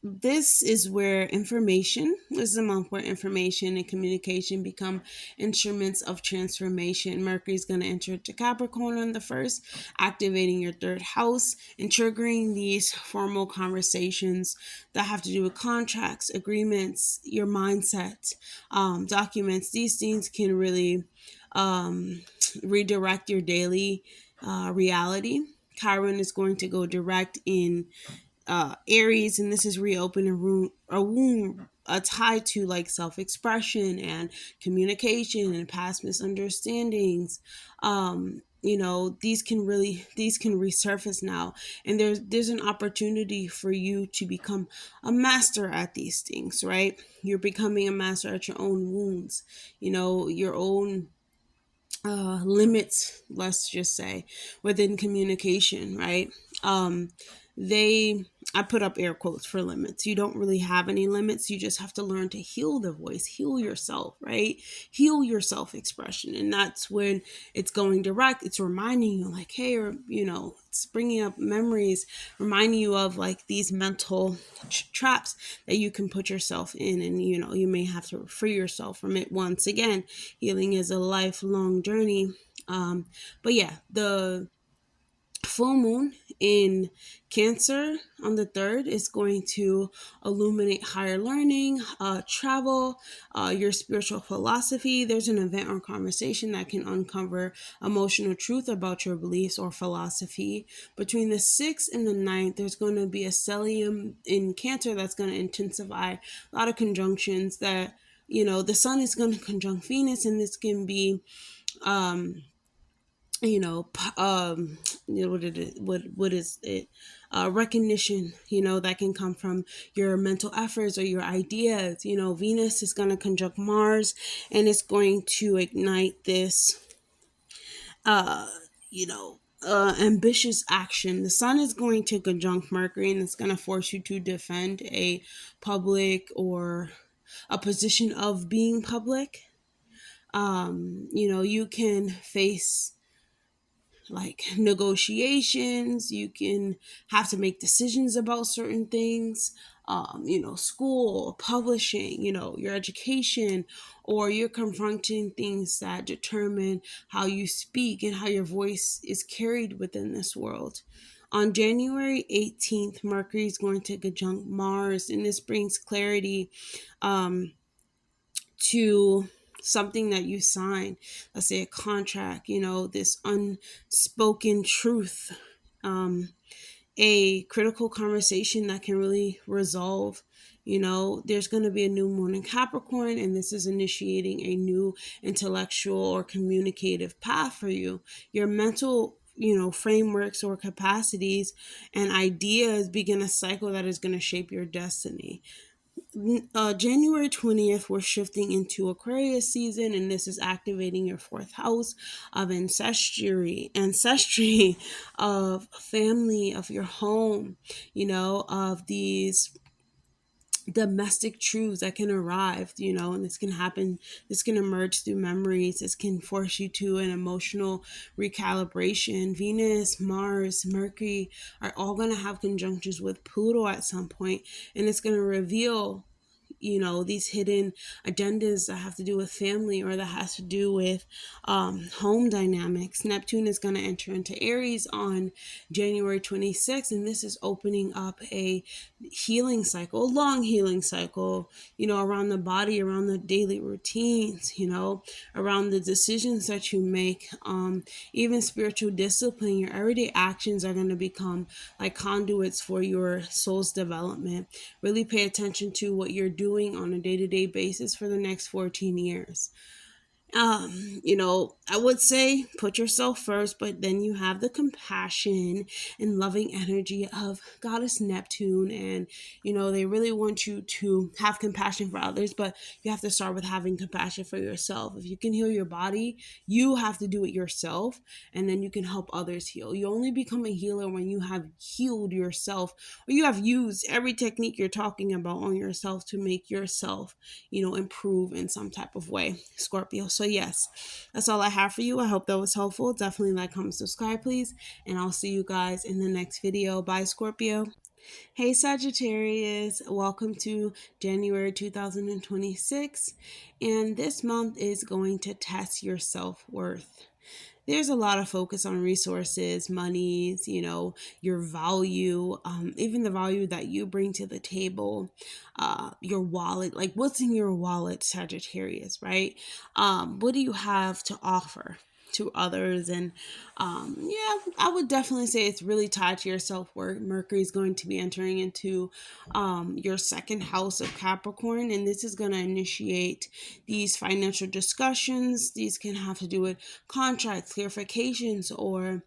[SPEAKER 1] This is where this is a month where information and communication become instruments of transformation. Mercury is going to enter into Capricorn on the 1st, activating your 3rd house and triggering these formal conversations that have to do with contracts, agreements, your mindset, documents. These things can really redirect your daily reality. Chiron is going to go direct in Aries, and this is reopen a wound tied to like self-expression and communication and past misunderstandings. These can resurface now, and there's an opportunity for you to become a master at these things, right? You're becoming a master at your own wounds, your own limits, let's just say, within communication, right? um they I put up air quotes for limits. You don't really have any limits. You just have to learn to heal the voice, heal yourself, right? Heal your self-expression. And that's when it's going direct. It's reminding you like, hey, or it's bringing up memories, reminding you of like these mental traps that you can put yourself in. And you may have to free yourself from it. Once again, healing is a lifelong journey. But yeah, the full moon in Cancer on the 3rd is going to illuminate higher learning, travel, your spiritual philosophy. There's an event or conversation that can uncover emotional truth about your beliefs or philosophy. Between the 6th and the 9th, there's going to be a stellium in Cancer that's going to intensify a lot of conjunctions that, the sun is going to conjunct Venus, and this can be you know what is it recognition that can come from your mental efforts or your ideas. Venus is going to conjunct Mars, and it's going to ignite this ambitious action. The sun is going to conjunct Mercury, and it's going to force you to defend a public or a position of being public. You can face like negotiations. You can have to make decisions about certain things. School, publishing, your education, or you're confronting things that determine how you speak and how your voice is carried within this world. On January 18th, Mercury is going to conjunct Mars, and this brings clarity to something that you sign, let's say a contract, this unspoken truth, a critical conversation that can really resolve. There's going to be a new moon in Capricorn, and this is initiating a new intellectual or communicative path for you. Your mental frameworks or capacities and ideas begin a cycle that is going to shape your destiny. January 20th, we're shifting into Aquarius season, and this is activating your 4th house of ancestry of family, of your home, of these domestic truths that can arrive, and this can happen. This can emerge through memories. This can force you to an emotional recalibration. Venus, Mars, Mercury are all going to have conjunctions with Pluto at some point, and it's going to reveal these hidden agendas that have to do with family or that has to do with home dynamics. Neptune is going to enter into Aries on January 26th, and this is opening up a healing cycle, a long healing cycle, around the body, around the daily routines, around the decisions that you make, even spiritual discipline. Your everyday actions are going to become like conduits for your soul's development. Really pay attention to what you're doing on a day-to-day basis for the next 14 years. I would say put yourself first, but then you have the compassion and loving energy of Goddess Neptune. And, they really want you to have compassion for others, but you have to start with having compassion for yourself. If you can heal your body, you have to do it yourself, and then you can help others heal. You only become a healer when you have healed yourself, or you have used every technique you're talking about on yourself to make yourself, improve in some type of way, Scorpio. So yes, that's all I have for you. I hope that was helpful. Definitely like, comment, subscribe, please. And I'll see you guys in the next video. Bye, Scorpio. Hey, Sagittarius. Welcome to January 2026. And this month is going to test your self-worth. There's a lot of focus on resources, monies, your value, even the value that you bring to the table, your wallet, like what's in your wallet, Sagittarius, right? What do you have to offer to others? And I would definitely say it's really tied to your self-worth. Mercury is going to be entering into your second house of Capricorn, and this is going to initiate these financial discussions. These can have to do with contracts, clarifications, or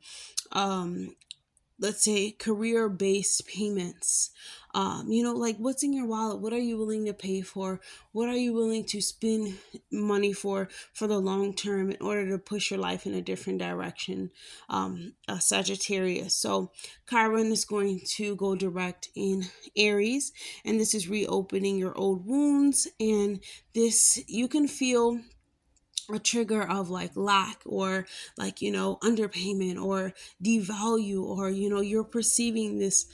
[SPEAKER 1] let's say career-based payments. Like what's in your wallet? What are you willing to pay for? What are you willing to spend money for the long term in order to push your life in a different direction? Sagittarius. So Chiron is going to go direct in Aries, and this is reopening your old wounds, and this you can feel a trigger of like lack, or like underpayment, or devalue, or you're perceiving this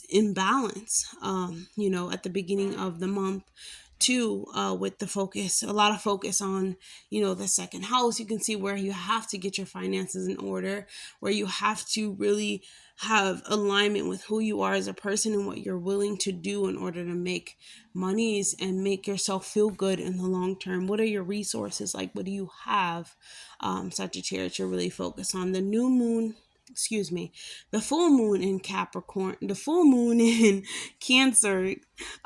[SPEAKER 1] imbalance at the beginning of the month too, with a lot of focus on the second house. You can see where you have to get your finances in order, where you have to really have alignment with who you are as a person and what you're willing to do in order to make monies and make yourself feel good in the long term. What are your resources? Like, what do you have? Sagittarius, you're really focused on the full moon in Capricorn, the full moon in Cancer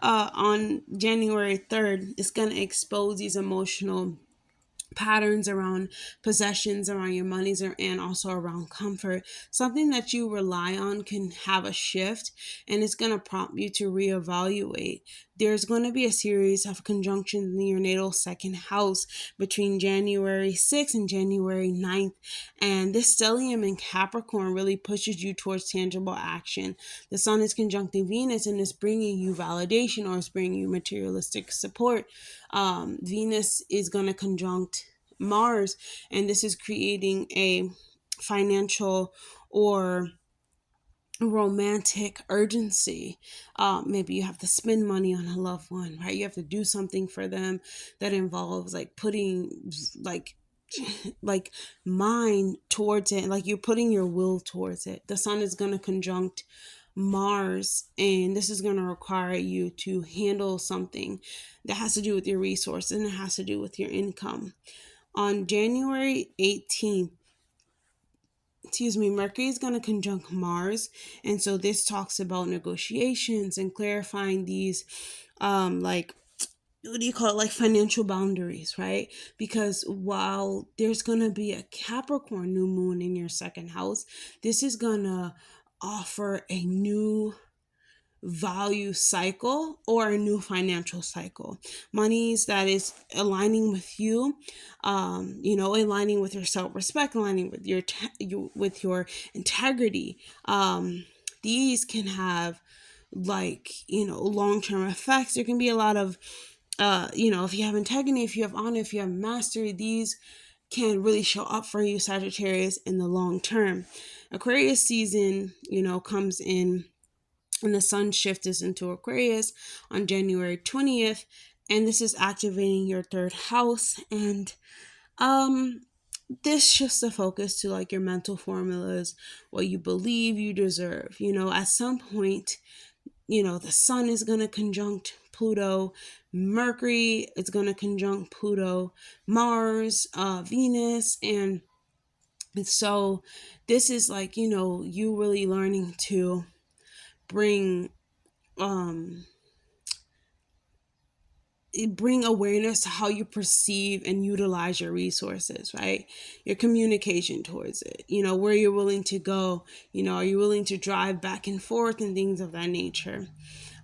[SPEAKER 1] on January 3rd is going to expose these emotional patterns around possessions, around your monies, and also around comfort. Something that you rely on can have a shift, and it's going to prompt you to reevaluate. There's going to be a series of conjunctions in your natal second house between January 6th and January 9th, and this stellium in Capricorn really pushes you towards tangible action. The sun is conjuncting Venus, and it's bringing you validation, or it's bringing you materialistic support. Venus is going to conjunct Mars, and this is creating a financial or romantic urgency. Maybe you have to spend money on a loved one, right? You have to do something for them that involves like putting like mind towards it, like you're putting your will towards it. The sun is going to conjunct Mars, and this is going to require you to handle something that has to do with your resources, and it has to do with your income. On January 18th, Mercury is going to conjunct Mars, and so this talks about negotiations and clarifying these like financial boundaries, right? Because while there's going to be a Capricorn new moon in your second house, this is going to offer a new value cycle or a new financial cycle. Monies that is aligning with you, aligning with your self-respect, aligning with your integrity. These can have long-term effects. There can be a lot of if you have integrity, if you have honor, if you have mastery, these can really show up for you, Sagittarius, in the long term. Aquarius season, comes in And the sun shift is into Aquarius on January 20th. And this is activating your third house. And this shifts the focus to like your mental formulas, what you believe you deserve. At some point, the sun is going to conjunct Pluto, Mercury is going to conjunct Pluto, Mars, Venus, and so this is like, you really learning to bring bring awareness to how you perceive and utilize your resources, right? Your communication towards it, where you're willing to go, are you willing to drive back and forth and things of that nature.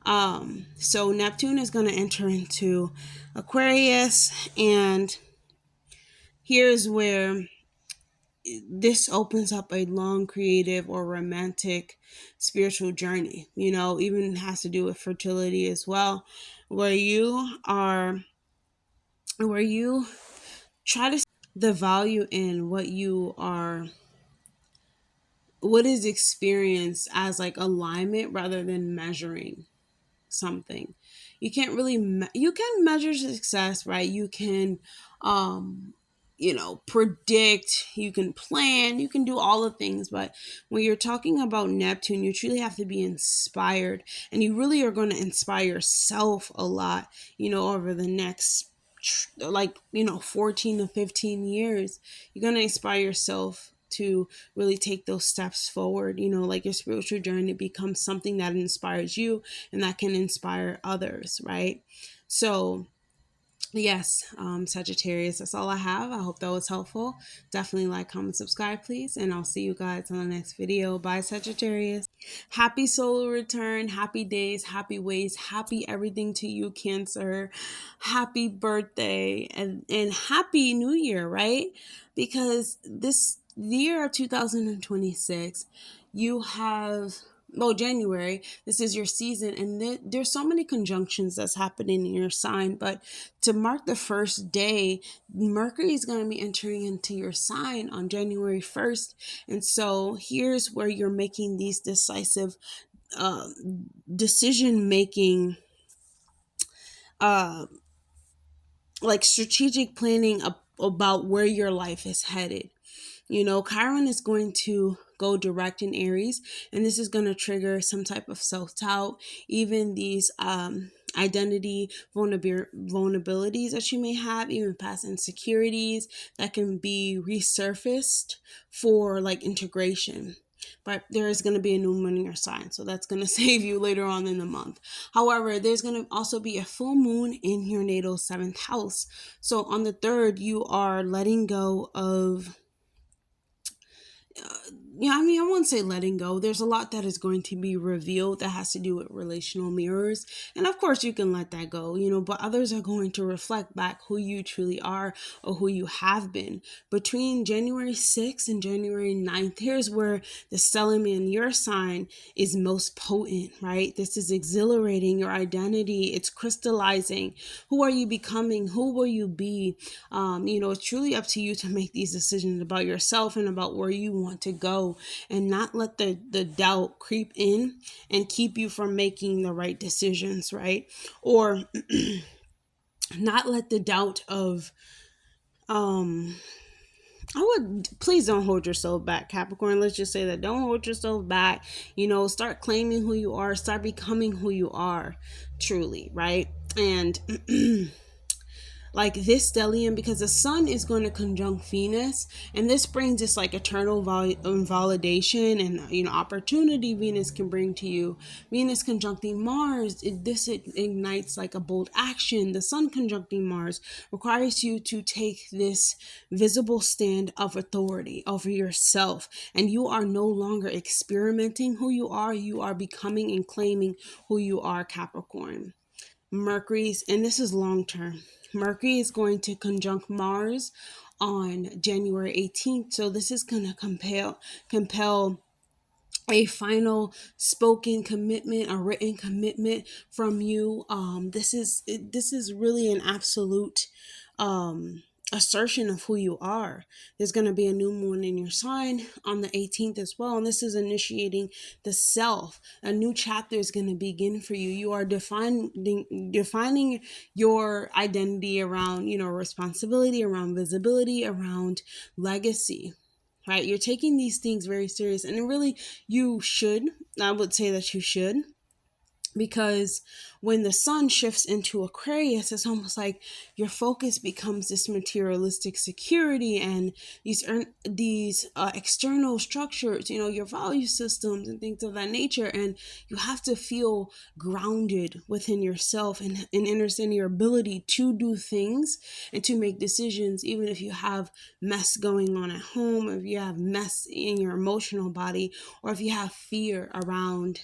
[SPEAKER 1] So Neptune is going to enter into Aquarius, and here's where this opens up a long creative or romantic spiritual journey, even has to do with fertility as well, where you try to see the value in what is experienced as like alignment rather than measuring something. You can't really you can measure success, right? You can predict, you can plan, you can do all the things, but when you're talking about Neptune, you truly have to be inspired, and you really are going to inspire yourself a lot, over the next 14 to 15 years. You're going to inspire yourself to really take those steps forward, like your spiritual journey becomes something that inspires you and that can inspire others, right? So yes, Sagittarius, that's all I have. I hope that was helpful. Definitely like, comment, subscribe, please, and I'll see you guys on the next video. Bye, Sagittarius. Happy solar return, happy days, happy ways, happy everything to you, Cancer. Happy birthday, and happy new year, right? Because this year of 2026, you have January, this is your season, and there's so many conjunctions that's happening in your sign. But to mark the first day, Mercury is going to be entering into your sign on January 1st. And so here's where you're making these decisive decision making, like strategic planning about where your life is headed. Chiron is going to go direct in Aries, and this is going to trigger some type of self-doubt, even these identity vulnerabilities that you may have, even past insecurities that can be resurfaced for like integration. But there is going to be a new moon in your sign, so that's going to save you later on in the month. However, there's going to also be a full moon in your natal 7th house. So on the 3rd, you are letting go of I wouldn't say letting go. There's a lot that is going to be revealed that has to do with relational mirrors. And of course, you can let that go, but others are going to reflect back who you truly are or who you have been. Between January 6th and January 9th, here's where the stellium in your sign is most potent, right? This is exhilarating your identity. It's crystallizing. Who are you becoming? Who will you be? It's truly up to you to make these decisions about yourself and about where you want to go, and not let the doubt creep in and keep you from making the right decisions, right? Or not let the doubt of please don't hold yourself back, Capricorn. Let's just say that. Don't hold yourself back. Start claiming who you are, start becoming who you are truly, right? And like this stellium, because the sun is going to conjunct Venus, and this brings this like eternal validation and opportunity Venus can bring to you. Venus conjuncting Mars, it ignites like a bold action. The sun conjuncting Mars requires you to take this visible stand of authority over yourself, and you are no longer experimenting who you are becoming and claiming who you are, Capricorn. Mercury's, and this is long term, Mercury is going to conjunct Mars on January 18th. So this is going to compel a final spoken commitment, a written commitment from you. This is really an absolute assertion of who you are. There's going to be a new moon in your sign on the 18th as well, and this is initiating the self. A new chapter is going to begin for you. You are defining your identity around, responsibility, around visibility, around legacy. Right? You're taking these things very serious, and really you should. I would say that you should, because when the sun shifts into Aquarius, it's almost like your focus becomes this materialistic security and these external structures, your value systems and things of that nature. And you have to feel grounded within yourself and understand your ability to do things and to make decisions, even if you have mess going on at home, or if you have mess in your emotional body, or if you have fear around,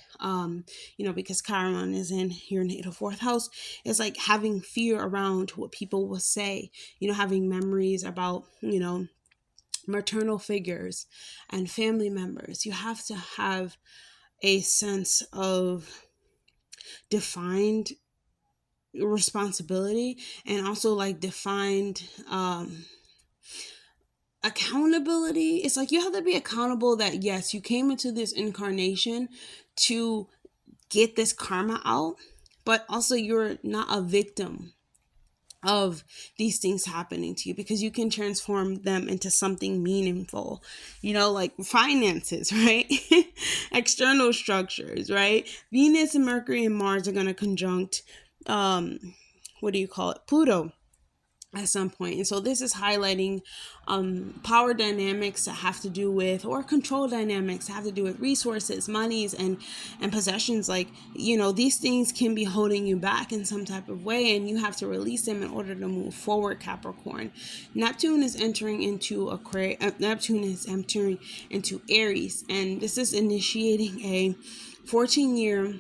[SPEAKER 1] because Chiron is in your natal fourth house. It's like having fear around what people will say, having memories about, maternal figures and family members. You have to have a sense of defined responsibility, and also like defined accountability. It's like you have to be accountable that yes, you came into this incarnation to get this karma out, but also you're not a victim of these things happening to you, because you can transform them into something meaningful, like finances, right? External structures, right? Venus and Mercury and Mars are going to conjunct Pluto at some point. And so this is highlighting power dynamics that have to do with, or control dynamics that have to do with resources, monies, and possessions. Like, these things can be holding you back in some type of way, and you have to release them in order to move forward, Capricorn. Neptune is entering into Aries, and this is initiating a 14-year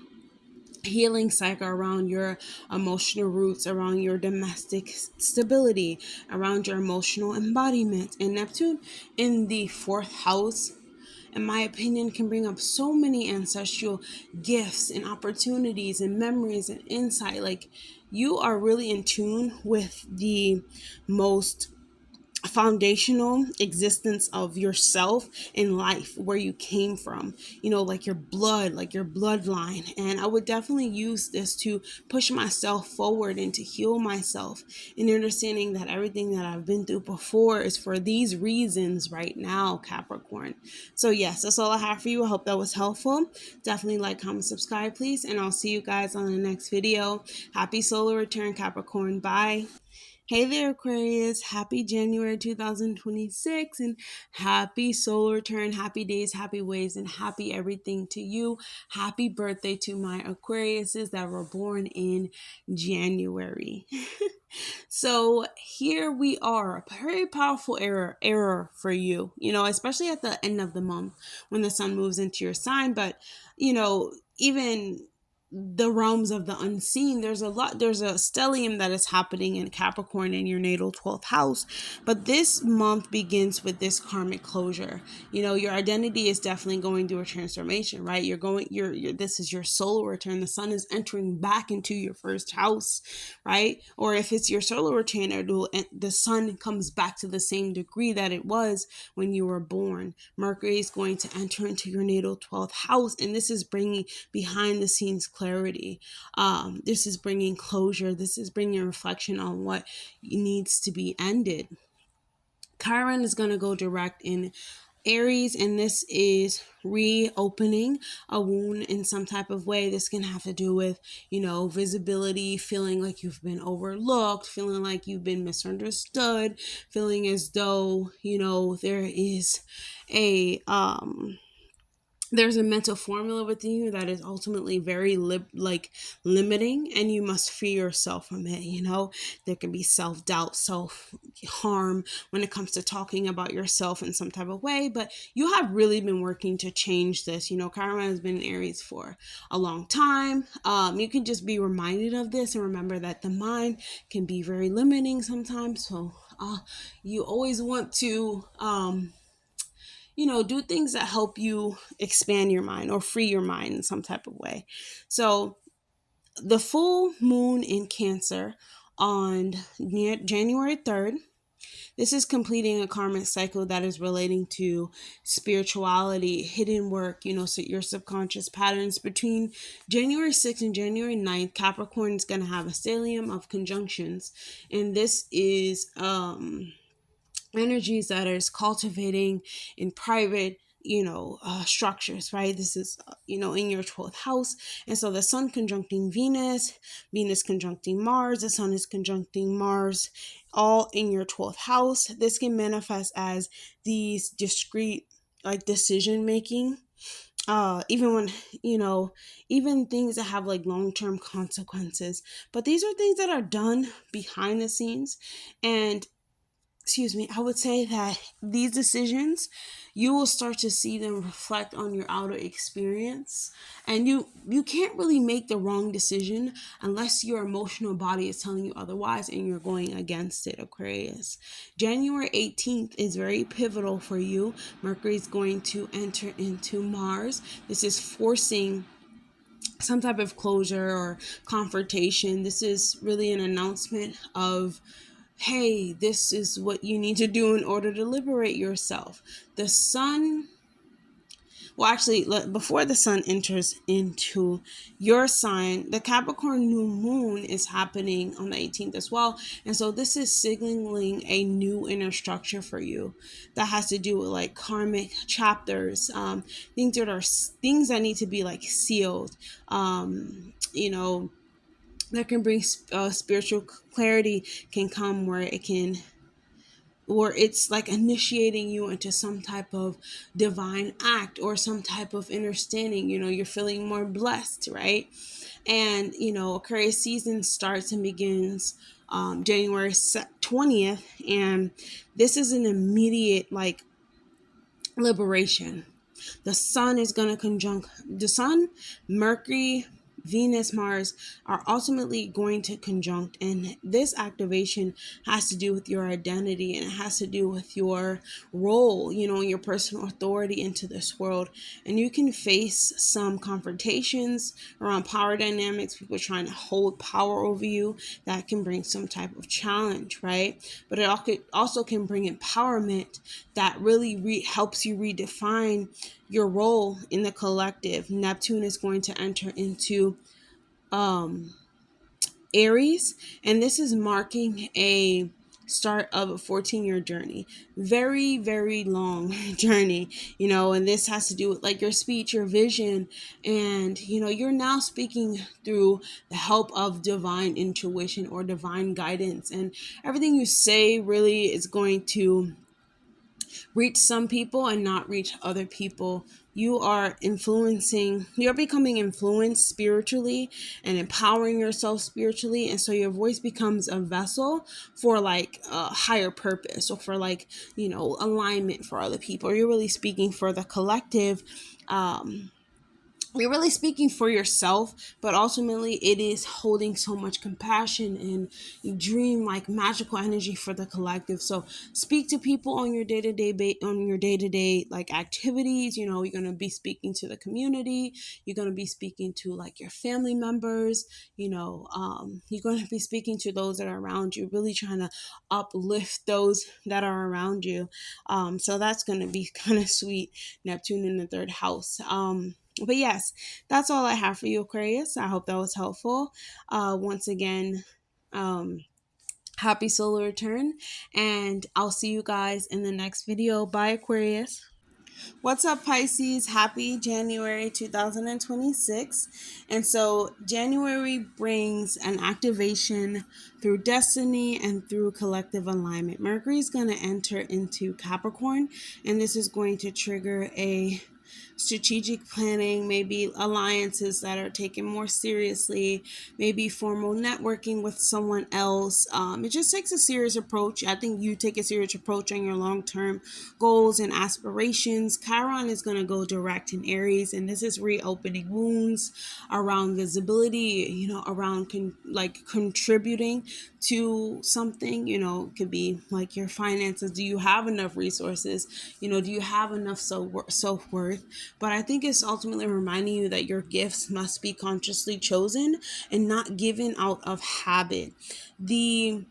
[SPEAKER 1] healing cycle around your emotional roots, around your domestic stability, around your emotional embodiment. And Neptune in the fourth house, in my opinion, can bring up so many ancestral gifts and opportunities and memories and insight. Like, you are really in tune with the most foundational existence of yourself in life, where you came from, like your blood, like your bloodline. And I would definitely use this to push myself forward and to heal myself, and understanding that everything that I've been through before is for these reasons right now, Capricorn. So yes, that's all I have for you. I hope that was helpful. Definitely like, comment, subscribe, please, and I'll see you guys on the next video. Happy solar return, Capricorn. Bye. Hey there, Aquarius. Happy January 2026, and happy solar return, happy days, happy ways, and happy everything to you. Happy birthday to my Aquariuses that were born in January. So here we are, a very powerful era for you, especially at the end of the month when the sun moves into your sign. But, even the realms of the unseen, there's a stellium that is happening in Capricorn in your natal 12th house. But this month begins with this karmic closure. Your identity is definitely going through a transformation, right? This is your solar return. The sun is entering back into your first house, right? Or if it's your solar return, the sun comes back to the same degree that it was when you were born. Mercury is going to enter into your natal 12th house, and this is bringing behind the scenes clarity. This is bringing closure. This is bringing reflection on what needs to be ended. Chiron is going to go direct in Aries, and this is reopening a wound in some type of way. This can have to do with, visibility, feeling like you've been overlooked, feeling like you've been misunderstood, feeling as though, there is a there's a mental formula within you that is ultimately very limiting, and you must free yourself from it. There can be self-doubt, self-harm when it comes to talking about yourself in some type of way, but you have really been working to change this. Chiron has been in Aries for a long time. You can just be reminded of this and remember that the mind can be very limiting sometimes. So you always want to do things that help you expand your mind or free your mind in some type of way. So the full moon in Cancer on January 3rd This is completing a karmic cycle that is relating to spirituality, hidden work, so your subconscious patterns. Between January 6th and January 9th, Capricorn is going to have a stellium of conjunctions. And this is energies that is cultivating in private structures, right? This is in your 12th house. And so the sun conjuncting Venus, Venus conjuncting Mars, the sun is conjuncting Mars, all in your 12th house. This can manifest as these discrete like decision making, even when even things that have like long-term consequences, but these are things that are done behind the scenes. And I would say that these decisions, you will start to see them reflect on your outer experience. And you can't really make the wrong decision unless your emotional body is telling you otherwise and you're going against it, Aquarius. January 18th is very pivotal for you. Mercury is going to enter into Mars. This is forcing some type of closure or confrontation. This is really an announcement of, hey, this is what you need to do in order to liberate yourself. The sun, before the sun enters into your sign, the Capricorn New Moon is happening on the 18th as well. And so this is signaling a new inner structure for you that has to do with like karmic chapters, things that need to be like sealed, that can bring spiritual clarity, can come where it's like initiating you into some type of divine act or some type of understanding. You're feeling more blessed, right? And Aquarius season starts and begins January 20th, and this is an immediate like liberation. The sun is going to conjunct the sun, Mercury, Venus, Mars are ultimately going to conjunct, and this activation has to do with your identity, and it has to do with your role, your personal authority into this world. And you can face some confrontations around power dynamics, people trying to hold power over you. That can bring some type of challenge, right? But it also can bring empowerment that really helps you redefine your role in the collective. Neptune is going to enter into Aries, and this is marking a start of a 14-year journey. Very, very long journey, and this has to do with like your speech, your vision, and you're now speaking through the help of divine intuition or divine guidance, and everything you say really is going to reach some people and not reach other people. You're becoming influenced spiritually and empowering yourself spiritually. And so your voice becomes a vessel for like a higher purpose, or for like, alignment for other people. You're really speaking for the collective. You're really speaking for yourself, but ultimately it is holding so much compassion and dream like magical energy for the collective. So speak to people on your day-to-day like activities. You're going to be speaking to the community. You're going to be speaking to like your family members. You're going to be speaking to those that are around you, really trying to uplift those that are around you. So that's going to be kind of sweet. Neptune in the third house. But yes, that's all I have for you, Aquarius. I hope that was helpful. Once again, happy solar return, and I'll see you guys in the next video. Bye, Aquarius. What's up, Pisces? Happy January 2026. And so January brings an activation through destiny and through collective alignment. Mercury is going to enter into Capricorn, and this is going to trigger a strategic planning, maybe alliances that are taken more seriously, maybe formal networking with someone else. It just takes a serious approach. I think you take a serious approach on your long-term goals and aspirations. Chiron is going to go direct in Aries, and this is reopening wounds around visibility, around contributing to something. It could be like your finances. Do you have enough resources? Do you have enough self-worth? But I think it's ultimately reminding you that your gifts must be consciously chosen and not given out of habit. The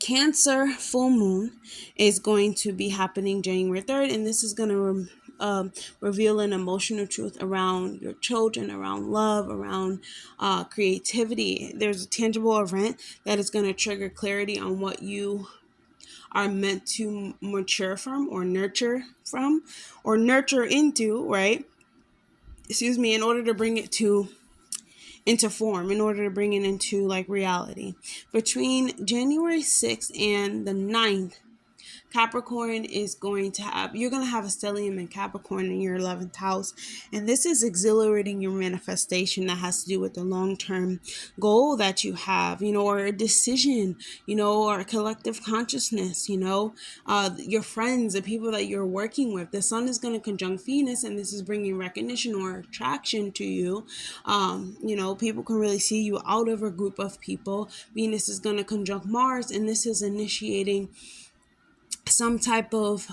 [SPEAKER 1] Cancer full moon is going to be happening January 3rd, and this is going to reveal an emotional truth around your children, around love, around creativity. There's a tangible event that is going to trigger clarity on what you are meant to mature from or nurture into, right? Excuse me, in order to bring it into form, in order to bring it into like reality. Between January 6th and the 9th, Capricorn is going to have, you're going to have a stellium in Capricorn in your 11th house. And this is exhilarating your manifestation that has to do with the long-term goal that you have, or a decision, or a collective consciousness, your friends, the people that you're working with. The sun is going to conjunct Venus, and this is bringing recognition or attraction to you. People can really see you out of a group of people. Venus is going to conjunct Mars, and this is initiating some type of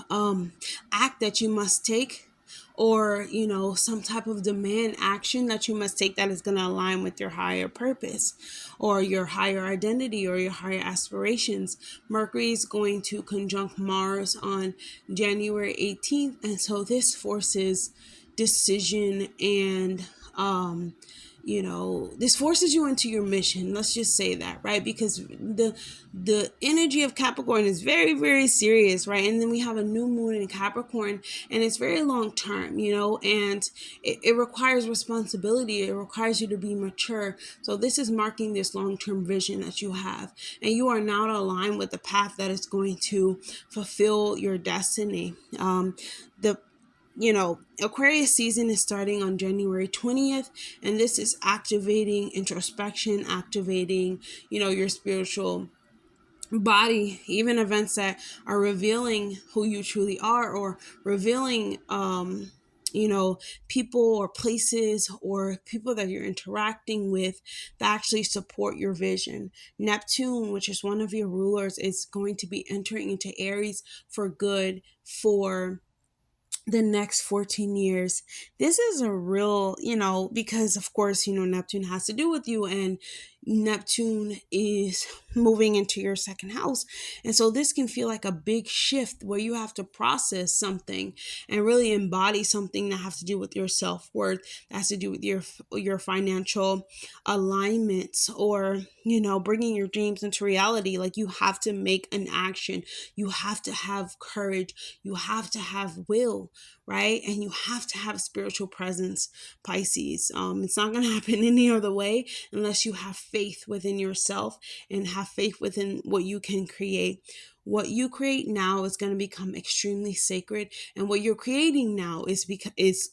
[SPEAKER 1] act that you must take, or some type of demand action that you must take that is going to align with your higher purpose or your higher identity or your higher aspirations. Mercury is going to conjunct Mars on January 18th, and so this forces decision and this forces you into your mission. Let's just say that, right? Because the energy of Capricorn is very, very serious, right? And then we have a new moon in Capricorn, and it's very long term, and it requires responsibility. It requires you to be mature. So this is marking this long-term vision that you have, and you are now aligned with the path that is going to fulfill your destiny. Aquarius season is starting on January 20th, and this is activating introspection, activating, your spiritual body, even events that are revealing who you truly are, or revealing, people or places or people that you're interacting with that actually support your vision. Neptune, which is one of your rulers, is going to be entering into Aries for good for the next 14 years. This is a real, because of course, Neptune has to do with you, and Neptune is moving into your second house. And so this can feel like a big shift where you have to process something and really embody something that has to do with your self-worth, that has to do with your financial alignments, or, bringing your dreams into reality. Like, you have to make an action. You have to have courage. You have to have will, right? And you have to have spiritual presence, Pisces. It's not going to happen any other way unless you have faith within yourself and have faith within what you can create. What you create now is going to become extremely sacred, and what you're creating now is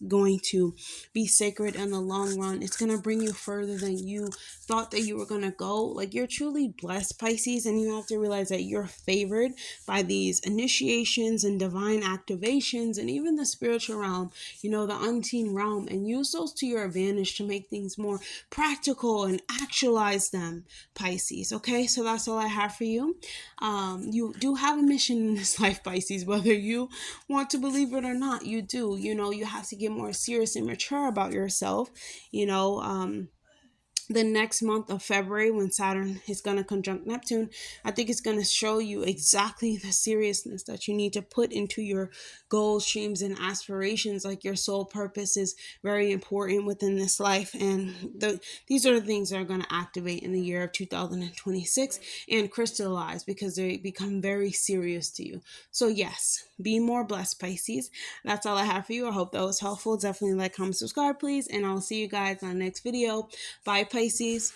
[SPEAKER 1] going to be sacred in the long run. It's going to bring you further than you thought that you were going to go. Like, you're truly blessed, Pisces, and you have to realize that you're favored by these initiations and divine activations, and even the spiritual realm, the unseen realm, and use those to your advantage to make things more practical and actualize them, Pisces. Okay, so that's all I have for you. You do have a mission in this life, Pisces, whether you want to believe it or not. You do. You have to get more serious and mature about yourself. The next month of February, when Saturn is going to conjunct Neptune, I think it's going to show you exactly the seriousness that you need to put into your goals, dreams, and aspirations. Like, your soul purpose is very important within this life, and these are the things that are going to activate in the year of 2026 and crystallize, because they become very serious to you. So yes, be more blessed, Pisces. That's all I have for you. I hope that was helpful. Definitely like, comment, subscribe, please, and I'll see you guys on the next video. Bye, Pisces.